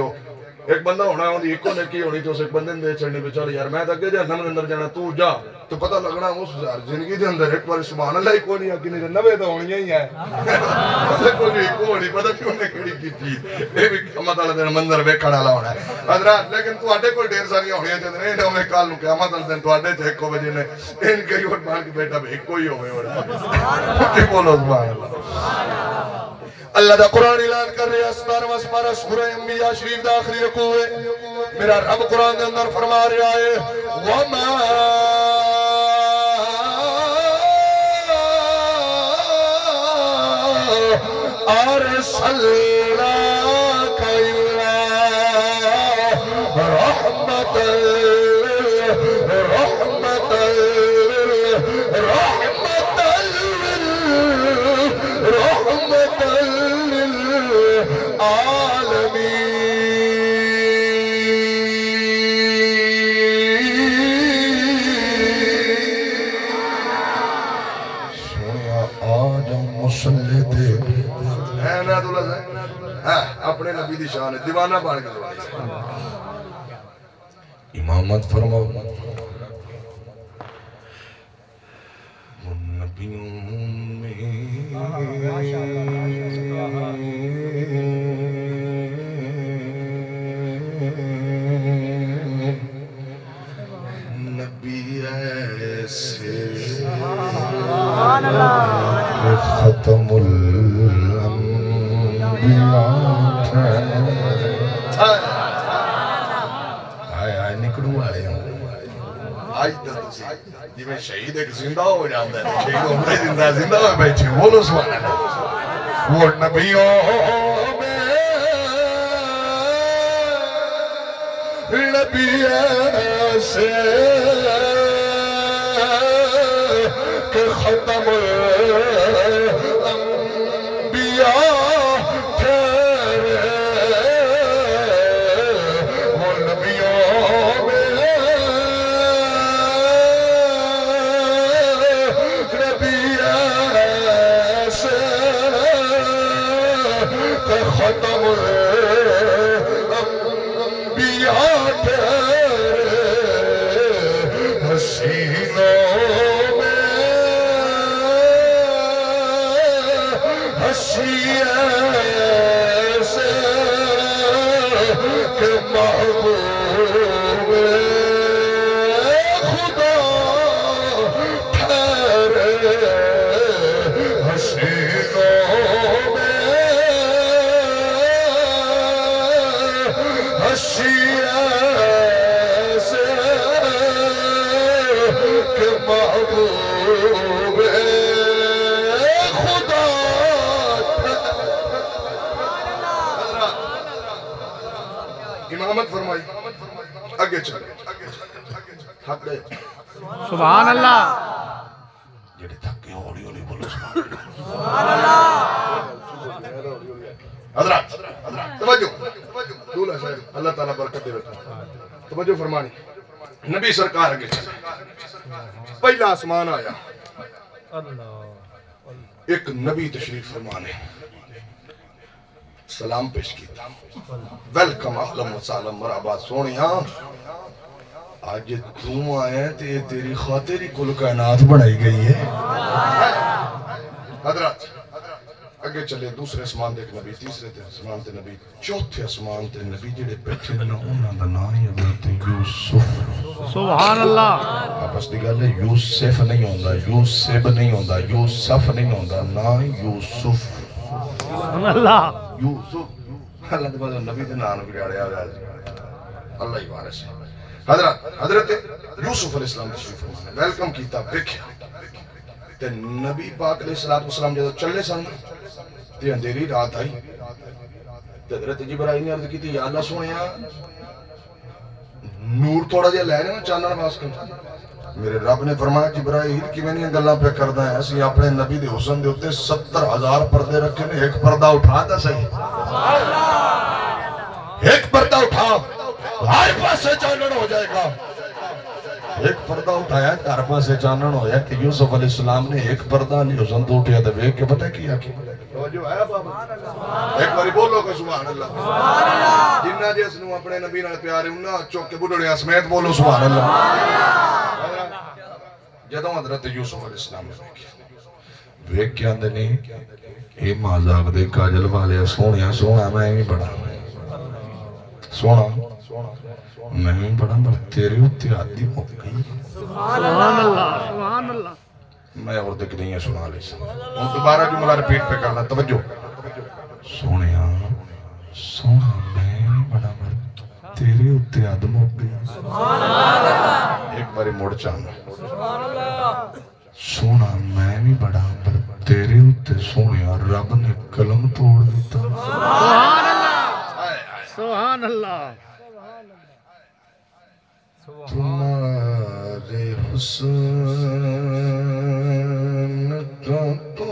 ایک بندہ ہونا ہے ایک نیکی ہونی تو اس ایک بندے دے چڑھنے پہ چل یار میں تے اگے جہنم دے اندر جانا تو جا تو پتہ لگنا اس زندگی دے اندر ایک بار سبحان اللہ ہی کوئی نہیں آتی نہیں 90 تو ہونی ہی ہے پتہ کوئی نہیں پتہ کیوں نے کیڑی کیتی اے بھی قیامت والے دن منظر ویکھن والا ہونا ہے حضرات لیکن تواڈے کول ڈھیر ساریاں ہونیاں چاہندے نے اے میں کل نو قیامت والے دن تواڈے تے 1 بجے نے ان کئی وقت مان کے بیٹا بھی ایک ہی ہوے سبحان اللہ بولو سبحان اللہ اللہ دا قرآن اعلان کر رہے اسمان و اسمارہ سورہ انبیاء شریف دا آخری رکوع ہے میرا رب قرآن دے اندر فرما رہا ہے وَمَا أَرْسَلْنَاكَ إِلَّا رَحْمَةً اپنے نبی دی شان ہے دیوانہ بن کے امامت فرماؤ نبیوں میں نبی ایسے ختم آئے نکڑوں والے ہوں آج تک جی میں شہید ایک زندہ ہو جاندہ ہے شہید عمرے زندہ ہوئے بیٹھے بولو سبحان اللہ وہ نبیوں میں نبی ایسے کہ ختم الانبیاء ختم الانبیاء حسینوں میں ہنسی ایسے کہ محبوب خدا ٹھہرے حسینوں میں ہنسی ایسے کہ محبوب خدا امامت فرمائی آگے چلے حق دے سبحان اللہ جڑے تھکے ہولی ہولی بولو سبحان اللہ حضرات توجہ دولہ صاحب اللہ تعالیٰ برکت دے بیٹھا توجہ فرمانی نبی سرکار آگے چلے پہلا آسمان آیا ایک نبی تشریف فرمانے سلام پیش کیتا ویلکم اہلم و سالم مرحبا سونیاں آج تم آئے تے تیری خاطر ہی کل کائنات بڑھائی گئی ہے حضرات اگے چلے دوسرے اسمان دیکھ نبی تیسرے اسمان تے نبی چوتھے اسمان تے نبی جڑے بیٹھے نا انہاں دا نام ہی حضرت یوسف سبحان اللہ آپس دی گل ہے یوسف نہیں ہوندا یوسف نہیں ہوندا یوسف نہیں ہوندا نا یوسف سبحان اللہ یوسف اللہ دے بعد نبی دے نام بگاڑیا ہوا اللہ ہی وارث ہے حضرت یوسف علیہ السلام تشریف فرمانے ویلکم کیتا دیکھیا تے نبی پاک علیہ السلام جدو چلے سن تے اندھیری رات آئی تے حضرت جبرائیل نے عرض کی تھی یا اللہ سونیا نور تھوڑا جہا لے رہے ہیں چانن واسطے میرے رب نے فرمایا جبرائیل کی میں نہیں گلاں پہ کردا ہے اسی اپنے نبی دے حسن دے اوتے 70,000 پردے رکھے نے ایک پردہ اٹھا تا صحیح ایک پردہ اٹھا ہر پاسے چانن ہو جائے گا ایک پردہ اٹھایا ہر پاسے چانن ہویا کہ یوسف علیہ السلام نے ایک پردہ علی حسن تو اٹھیا تھا ایک کے پتہ کیا کہ ایک باری بولو کہ سبحان اللہ جنہ جیس نو اپنے نبی نال پیارے انہاں چوک کے بڑھڑیاں سمیت بولو سبحان اللہ جدوں حضرت یوسف علیہ السلام نے ویکھ کے آندے نے اے مازاق دے کاجل والے سونیا سونا میں بھی بڑا سونا میں بھی بڑا بڑا تیرے ہوتے آدھی ہو گئی سبحان اللہ سبحان اللہ میں اور دیکھ نہیں ہے سنا لے ان دوبارہ جملہ ریپیٹ پہ کرنا توجہ سونیا سونا میں بھی بڑا بڑا تیرے ہوتے آدم ہو گئی ایک باری موڑ چاہنا سونا میں بھی بڑا بڑا تیرے ہوتے سونیا رب نے قلم توڑ دیتا سبحان اللہ سبحان اللہ تمہارے حسن کا تو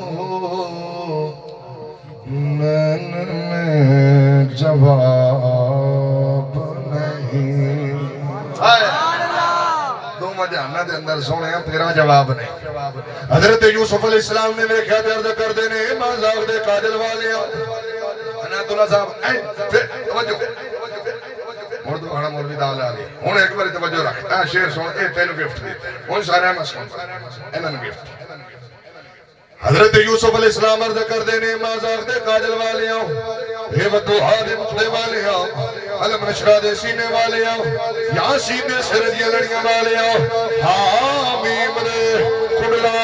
نین میں جواب نہیں تو مجھانا دے اندر سونے ہیں تیرا جواب نہیں حضرت یوسف علیہ السلام نے میرے خیال درد کر دینے مازاق دے کاجل والے انات اللہ صاحب پھر توجہ مردو آنا مولوی دال آلی انہوں ایک باری توجہ رکھ شیر سن اے تینو گفٹ دیتے انہوں سارے ہمیں سن انہوں گفٹ حضرت یوسف علیہ السلام عرض کر دینے مازاق دے کاجل والے آؤ اے ودوحا دے مقدے والے آؤ علم نشرہ دے سینے والے آؤ یاسین دے سردیاں لڑیاں والے آؤ حامیم دے کھڑلا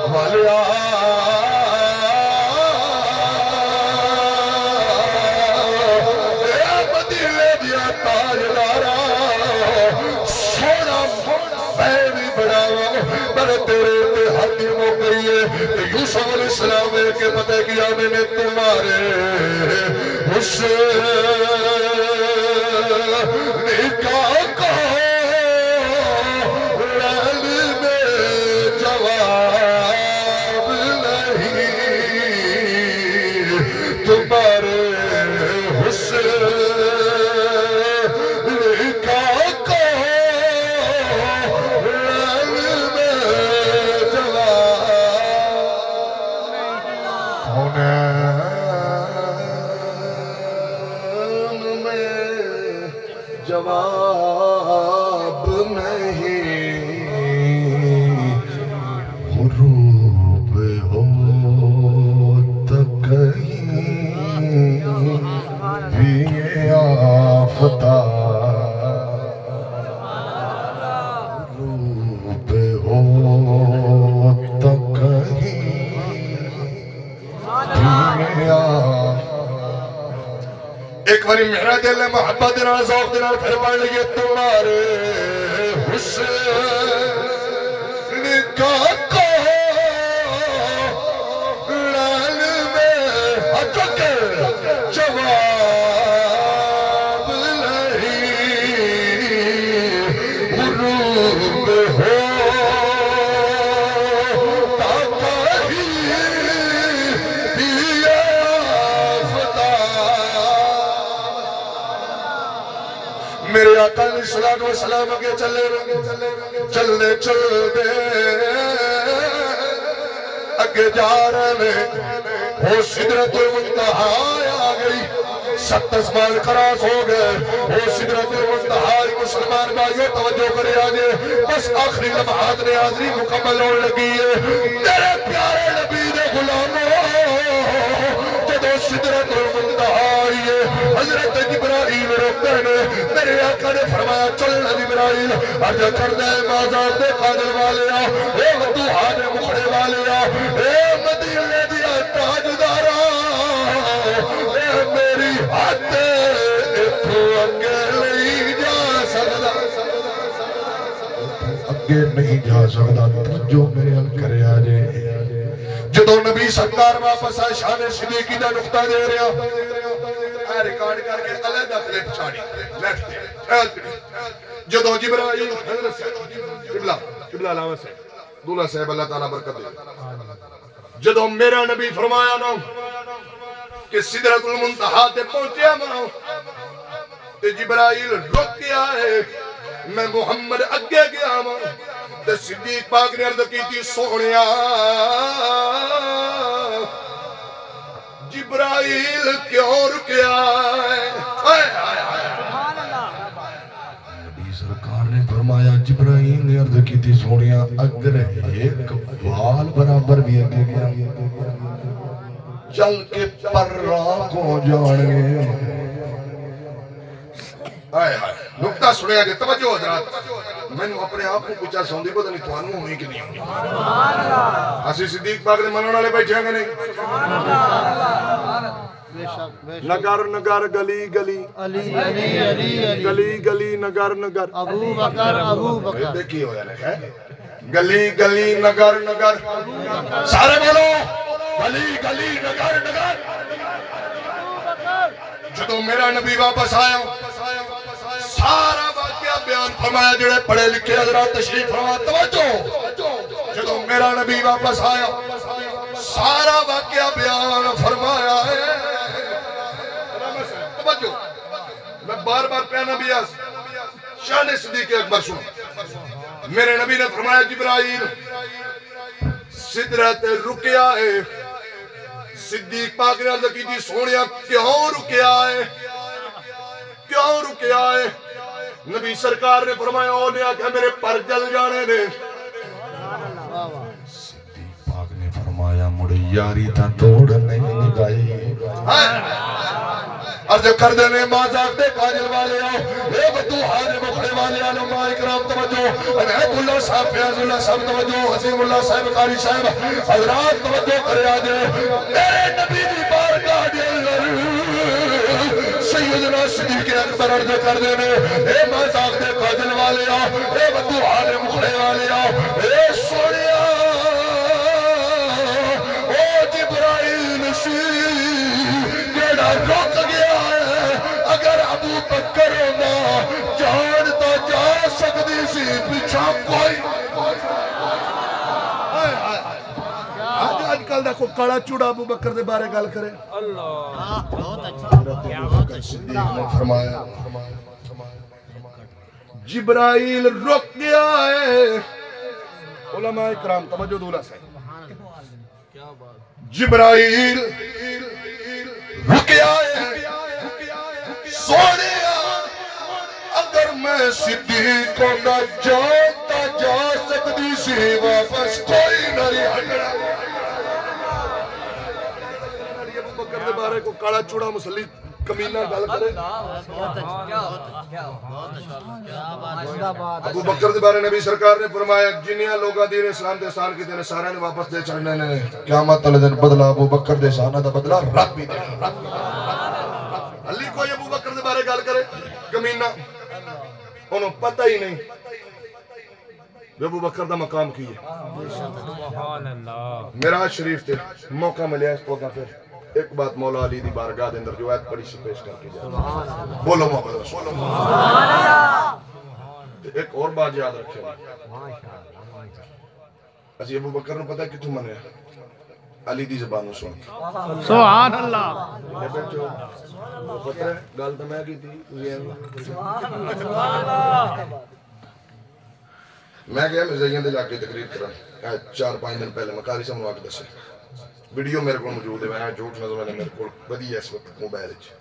والے آؤ تیرے حاکم ہو گئی ہے یوسف علیہ السلام کے پتہ کیا میں نے تمہارے حسن نکاح کو ریل میں جواب نہیں تمہارے حسن جواب نہیں غروب ہو تک کہیں بھی آفتاب غروب ہو تک کہیں بھی آفتاب ایک باری میرا دل ہے محبت دینا ذوق دینا پھر پڑھ لئے تمہارے حسن نکاح کو ریل میں جواب نہیں غروب ہو میرے آقا علیہ السلام کے چلے چلنے چلتے اگے جا رہے وہ سدرت المنتہا آ گئی 7 آسمان کراس ہو گئے وہ سدرت المنتہا مسلمان بھائیوں توجہ کرے آگے بس آخری لمحات نے حاضری مکمل ہونے لگی ہے تیرے پیارے نبی دے غلاموں جدو سدرت المنتہا آئی ہے حضرت جبرائیل روکتے نے میرے آقا نے فرمایا چلنا جبرائیل عرض کردہ مازاد دے قادر والے اے وطوحا دے مکھڑے والے اے مدینے دیا تاجدارا اے میری حد اتھو اگے نہیں جا سکتا اگے نہیں جا سکتا جو میرے حل کرے آجے جدو نبی سرکار واپس آئے شان صدیقی دا نقطہ دے رہا ریکارڈ کر کے علیحدہ کلپ چھاڑی لیفٹ جدو جبرائیل حضرت سے قبلہ علامہ سے دولہ صاحب اللہ تعالیٰ برکت دے جدو میرا نبی فرمایا نا کہ سدرت المنتہا تے پہنچیا ماں تے جبرائیل رک گیا ہے میں محمد اگے گیا ماں تے صدیق پاک نے عرض کی تھی سونیا جبرائیل کیوں رکیا ہے نبی سرکار نے فرمایا جبرائیل نے عرض کی تھی سونیا اگر ایک وال برابر بھی اگے گیا چل کے پر کو جانے آئے آئے نکتہ سنے آگے توجہ حضرات میں نے اپنے آپ کو پوچھا سوندی کو تو نہیں توانوں ہوئی کہ نہیں ہوئی اسی صدیق پاک نے منونا لے بیٹھے ہیں کہ نہیں نگر نگر گلی گلی گلی گلی نگر نگر ابو بکر دیکھی ہو یا نہیں گلی گلی نگر نگر سارے بولو گلی گلی نگر نگر جدو میرا نبی واپس آیا سارا واقعہ بیان فرمایا جڑے پڑھے لکھے حضرات تشریف فرما توجہ جدو میرا نبی واپس آیا سارا واقعہ بیان فرمایا ہے توجہ میں بار بار پہ نبی شان صدیق اکبر سنو میرے نبی نے فرمایا جبرائیل سدرت رکیا ہے صدیق پاک نے عرض کی تھی سونیا کیوں رکیا ہے کیوں رکیا ہے نبی سرکار نے فرمایا نے آکھا میرے پر جل جانے دے صدیق پاک نے فرمایا مڑے یاری تا توڑ نہیں گئی عرض کر دینے مازاق دے قاجل والے اے بدو حاضر مکھڑے والے علماء اکرام توجہ انہیب اللہ صاحب فیاض اللہ صاحب توجہ حسیم اللہ صاحب قاری صاحب حضرات توجہ کرے آجے میرے نبی دی بارگاہ دے سیدنا صدیق اکبر عرض کر دینے اے مازاق دے قاجل والے اے بدو حاضر مکھڑے والے اے سونیا او جبرائیل جیڑا رک گیا ہے اگر ابو بکر ہونا جان تو جا سکتی سی پیچھا کوئی آج کل دیکھو کڑا چوڑا ابو بکر دے بارے گل کرے فرمایا جبرائیل رک گیا ہے علماء اکرام توجہ دولا سے جبرائیل رکیا ہے سونے اگر میں صدیق کو نہ جانتا جا سکتی سی واپس کوئی نہیں ہٹنا ابو بکر دے بارے کو کاڑا چوڑا مسلی کمینہ گل کرے ابو بکر دے بارے نبی سرکار نے فرمایا جنیاں لوگاں دین اسلام دے سال کی دین سارے نے واپس دے چڑھنے نے قیامت والے دن بدلہ ابو بکر دے سانہ دا بدلہ رب بھی دے علی کوئی ابو بکر دے بارے گل کرے کمینہ انہوں پتہ ہی نہیں ابو بکر دا مقام کی ہے میراج شریف تے موقع ملیا اس پوگا پھر ایک بات مولا علی دی بارگاہ دے اندر جو آیت پڑی سی پیش کر کے جائے بولو محمد رسول اللہ ایک اور بات یاد رکھے اسی ابو بکر نے پتہ کتوں منیا علی دی زبانوں سن سبحان اللہ پتہ ہے گل تو میں کی تھی میں گیا مرزائیاں دے جا کے تقریر کرا 4-5 دن پہلے میں قاری صاحب نو آ کے دسے ویڈیو میرے کو موجود ہے میں جھوٹ نہ میں میرے کو ودی اس وقت موبائل وچ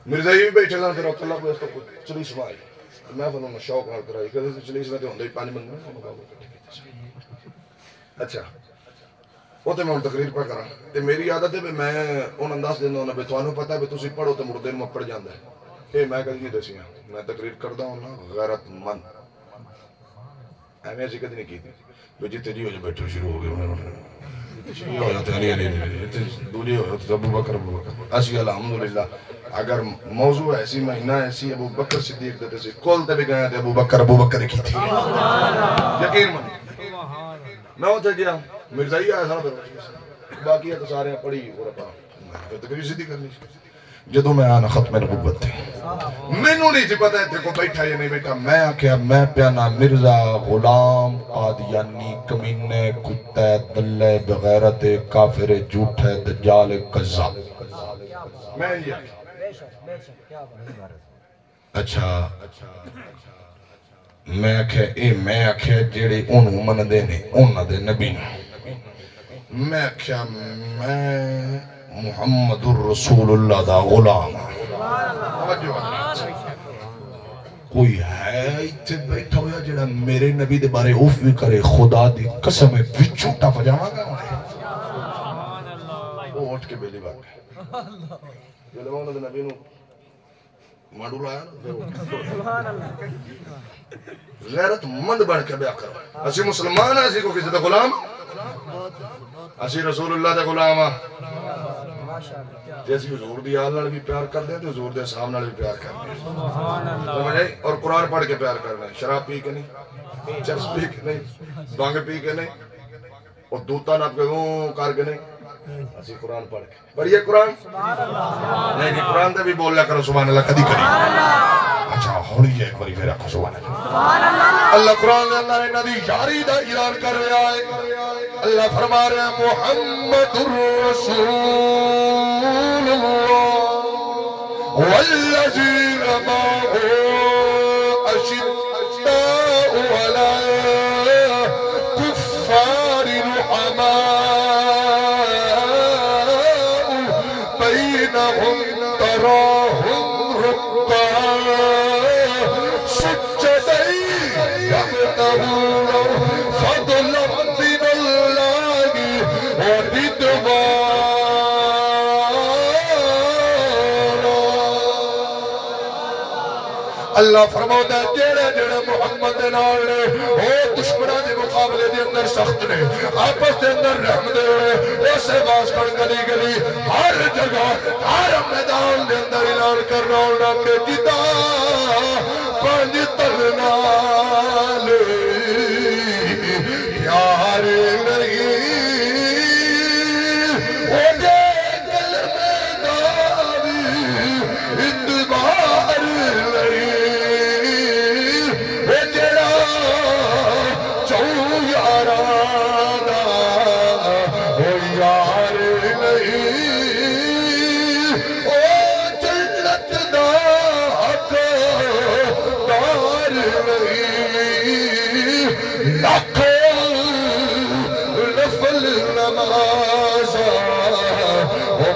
مرزائی بھی بیٹھے سن پھر اللہ کو اس تو چلی سمائی میں فنوں شوق نال کرائی کہ چلی سمائی تے ہوندے 5 بندے اچھا وہ تے میں تقریر پڑھ کراں تے میری عادت ہے میں ان انداز دیندا ہوں بھی تانوں پتہ ہے بھی تسی پڑھو تے مردے نوں پڑھ جاندا ہے اے میں کدی نہیں دسیاں میں تقریر کردا ہوں نا غیرت مند ایویں اسی کدی نہیں کیتی بھی جتے جی ہو جائے بیٹھے شروع ہو گئے انہوں نے ہو جاتے علی علی دولی ہو جاتے ابو بکر اسی الحمدللہ اگر موضوع ایسی مہینہ ایسی ابو بکر صدیق دیتے سے کول تے بھی گئے تھے ابو بکر کی تھی یقین میں ہوتے گیا مرزائی آیا سارا باقی ہے تو سارے پڑھی اور پھر تقریر سیدھی کرنی جدو میں آنا ختم نبوت تھی میں نو نہیں تھی پتہ ہے کو بیٹھا یا نہیں بیٹھا میں آکھیا میں پیانا مرزا غلام قادیانی کمینے کتے دلے بغیرت کافر جھوٹے دجال قذاب میں یہ اچھا میں آکھیا جیڑے انہوں من دے نے انہوں دے نبی میں آکھیا میں محمد الرسول اللہ دا غلام کوئی ہے ایتھے بیٹھا ہویا جڑا میرے نبی دے بارے اوف بھی کرے خدا دی قسم ہے وچوں ٹپ جاواں گا وہ اٹھ کے بیلی بات جلوہ انہوں دے نبی نو ماڈو لایا نا غیرت مند بڑھ کے بیعہ کرو اسی مسلمان ہیں اسی کو کسی دے غلام اسی رسول اللہ دے غلام جیسی حضور دی آل نال بھی پیار کر دیں تو حضور دے صحاب نال بھی پیار کر دیں اور قرآن پڑھ کے پیار کرنا ہے شراب پی کے نہیں چرس پی کے نہیں بانگ پی کے نہیں اور دوتا نہ پہ کر کے نہیں اسی قرآن پڑھ کے پڑھئے قرآن نہیں قرآن دے بھی بول لیا کرو سبحان اللہ کدی کری اچھا ہوڑی ہے ایک باری پھر رکھو سبحان اللہ اللہ قرآن نے اللہ نے ندی یاری دا اعلان کر رہا ہے اللہ فرما رہے ہیں محمد الرسول اللہ والذین معه اشداء علی الکفار رحماء بینہم تراہم رکعا سجدا یبتغون فضلا من اللہ ورضوانا اللہ فرماتا ہے جڑے محمد دے نال نے او دشمناں دے مقابلے دے اندر سخت نے آپس دے اندر رحم دے اسے باس کر گلی گلی ہر جگہ ہر میدان دے اندر اعلان کرنا ہونا کہ جدا پنج ترنال یار نہیں او دے گل میں داوی اتبار نہیں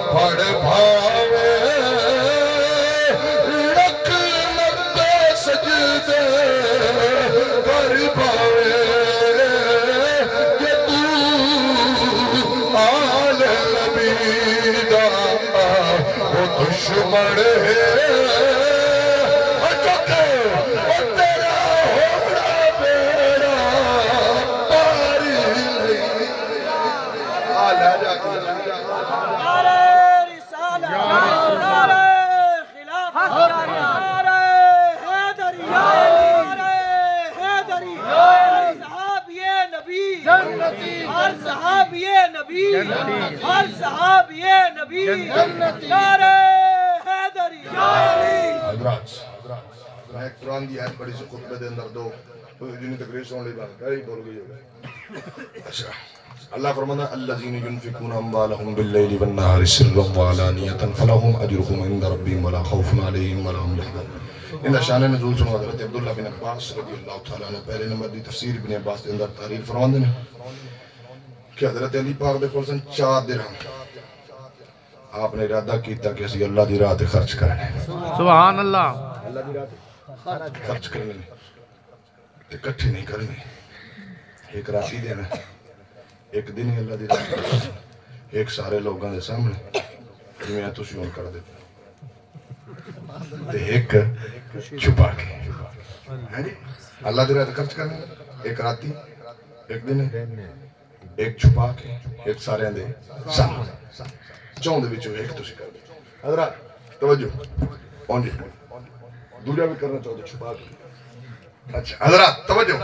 پڑھ بھاوے لکھ لبے سجدے کر بھاوے کہ تو آل نبی دا وہ دشمن ہے تیرا ہونا بیڑا پاری نہیں آلہ جا کے ہر صحابی نبی ہر صحابی نبی نعرہ حیدری حضرات میں ایک قرآن دی آیت پڑھی سے خطبے دے اندر دو جنہیں تقریر سن لی بات کہی بول گئی ہوگا اچھا اللہ فرماتا ہے الذین ينفقون اموالهم باللیل والنہار سرا وعلانیۃ فلہم اجرہم عند ربہم ولا خوف علیہم ولا هم یحزنون۔ ان شان نزول سنو حضرت عبداللہ بن عباس رضی اللہ تعالیٰ عنہ پہلے نمبر دی تفسیر ابن عباس کے اندر تحریر فرماندے نے کہ حضرت علی پاک دے کول سن 4 درہم، آپ نے ارادہ کیتا کہ اسی اللہ دی راہ تے خرچ کرنے، سبحان اللہ، اللہ دی راہ تے خرچ کرنے تے کٹھے نہیں کرنے، ایک راتی دینا، ایک دن ہی اللہ دی راہ تے، ایک سارے لوگاں دے سامنے جویں تسی ہن کر دیتے تے ایک چھپا کے، ہے جی اللہ دی راہ تے خرچ کرنے، ایک راتی، ایک دن، ایک چھپا کے، ایک سارے دے سامنے، چون دے وچوں ایک تسی کر دے۔ حضرات توجہ اون جی دوجا بھی کرنا چاہو تو چھپا کے، اچھا حضرات توجہ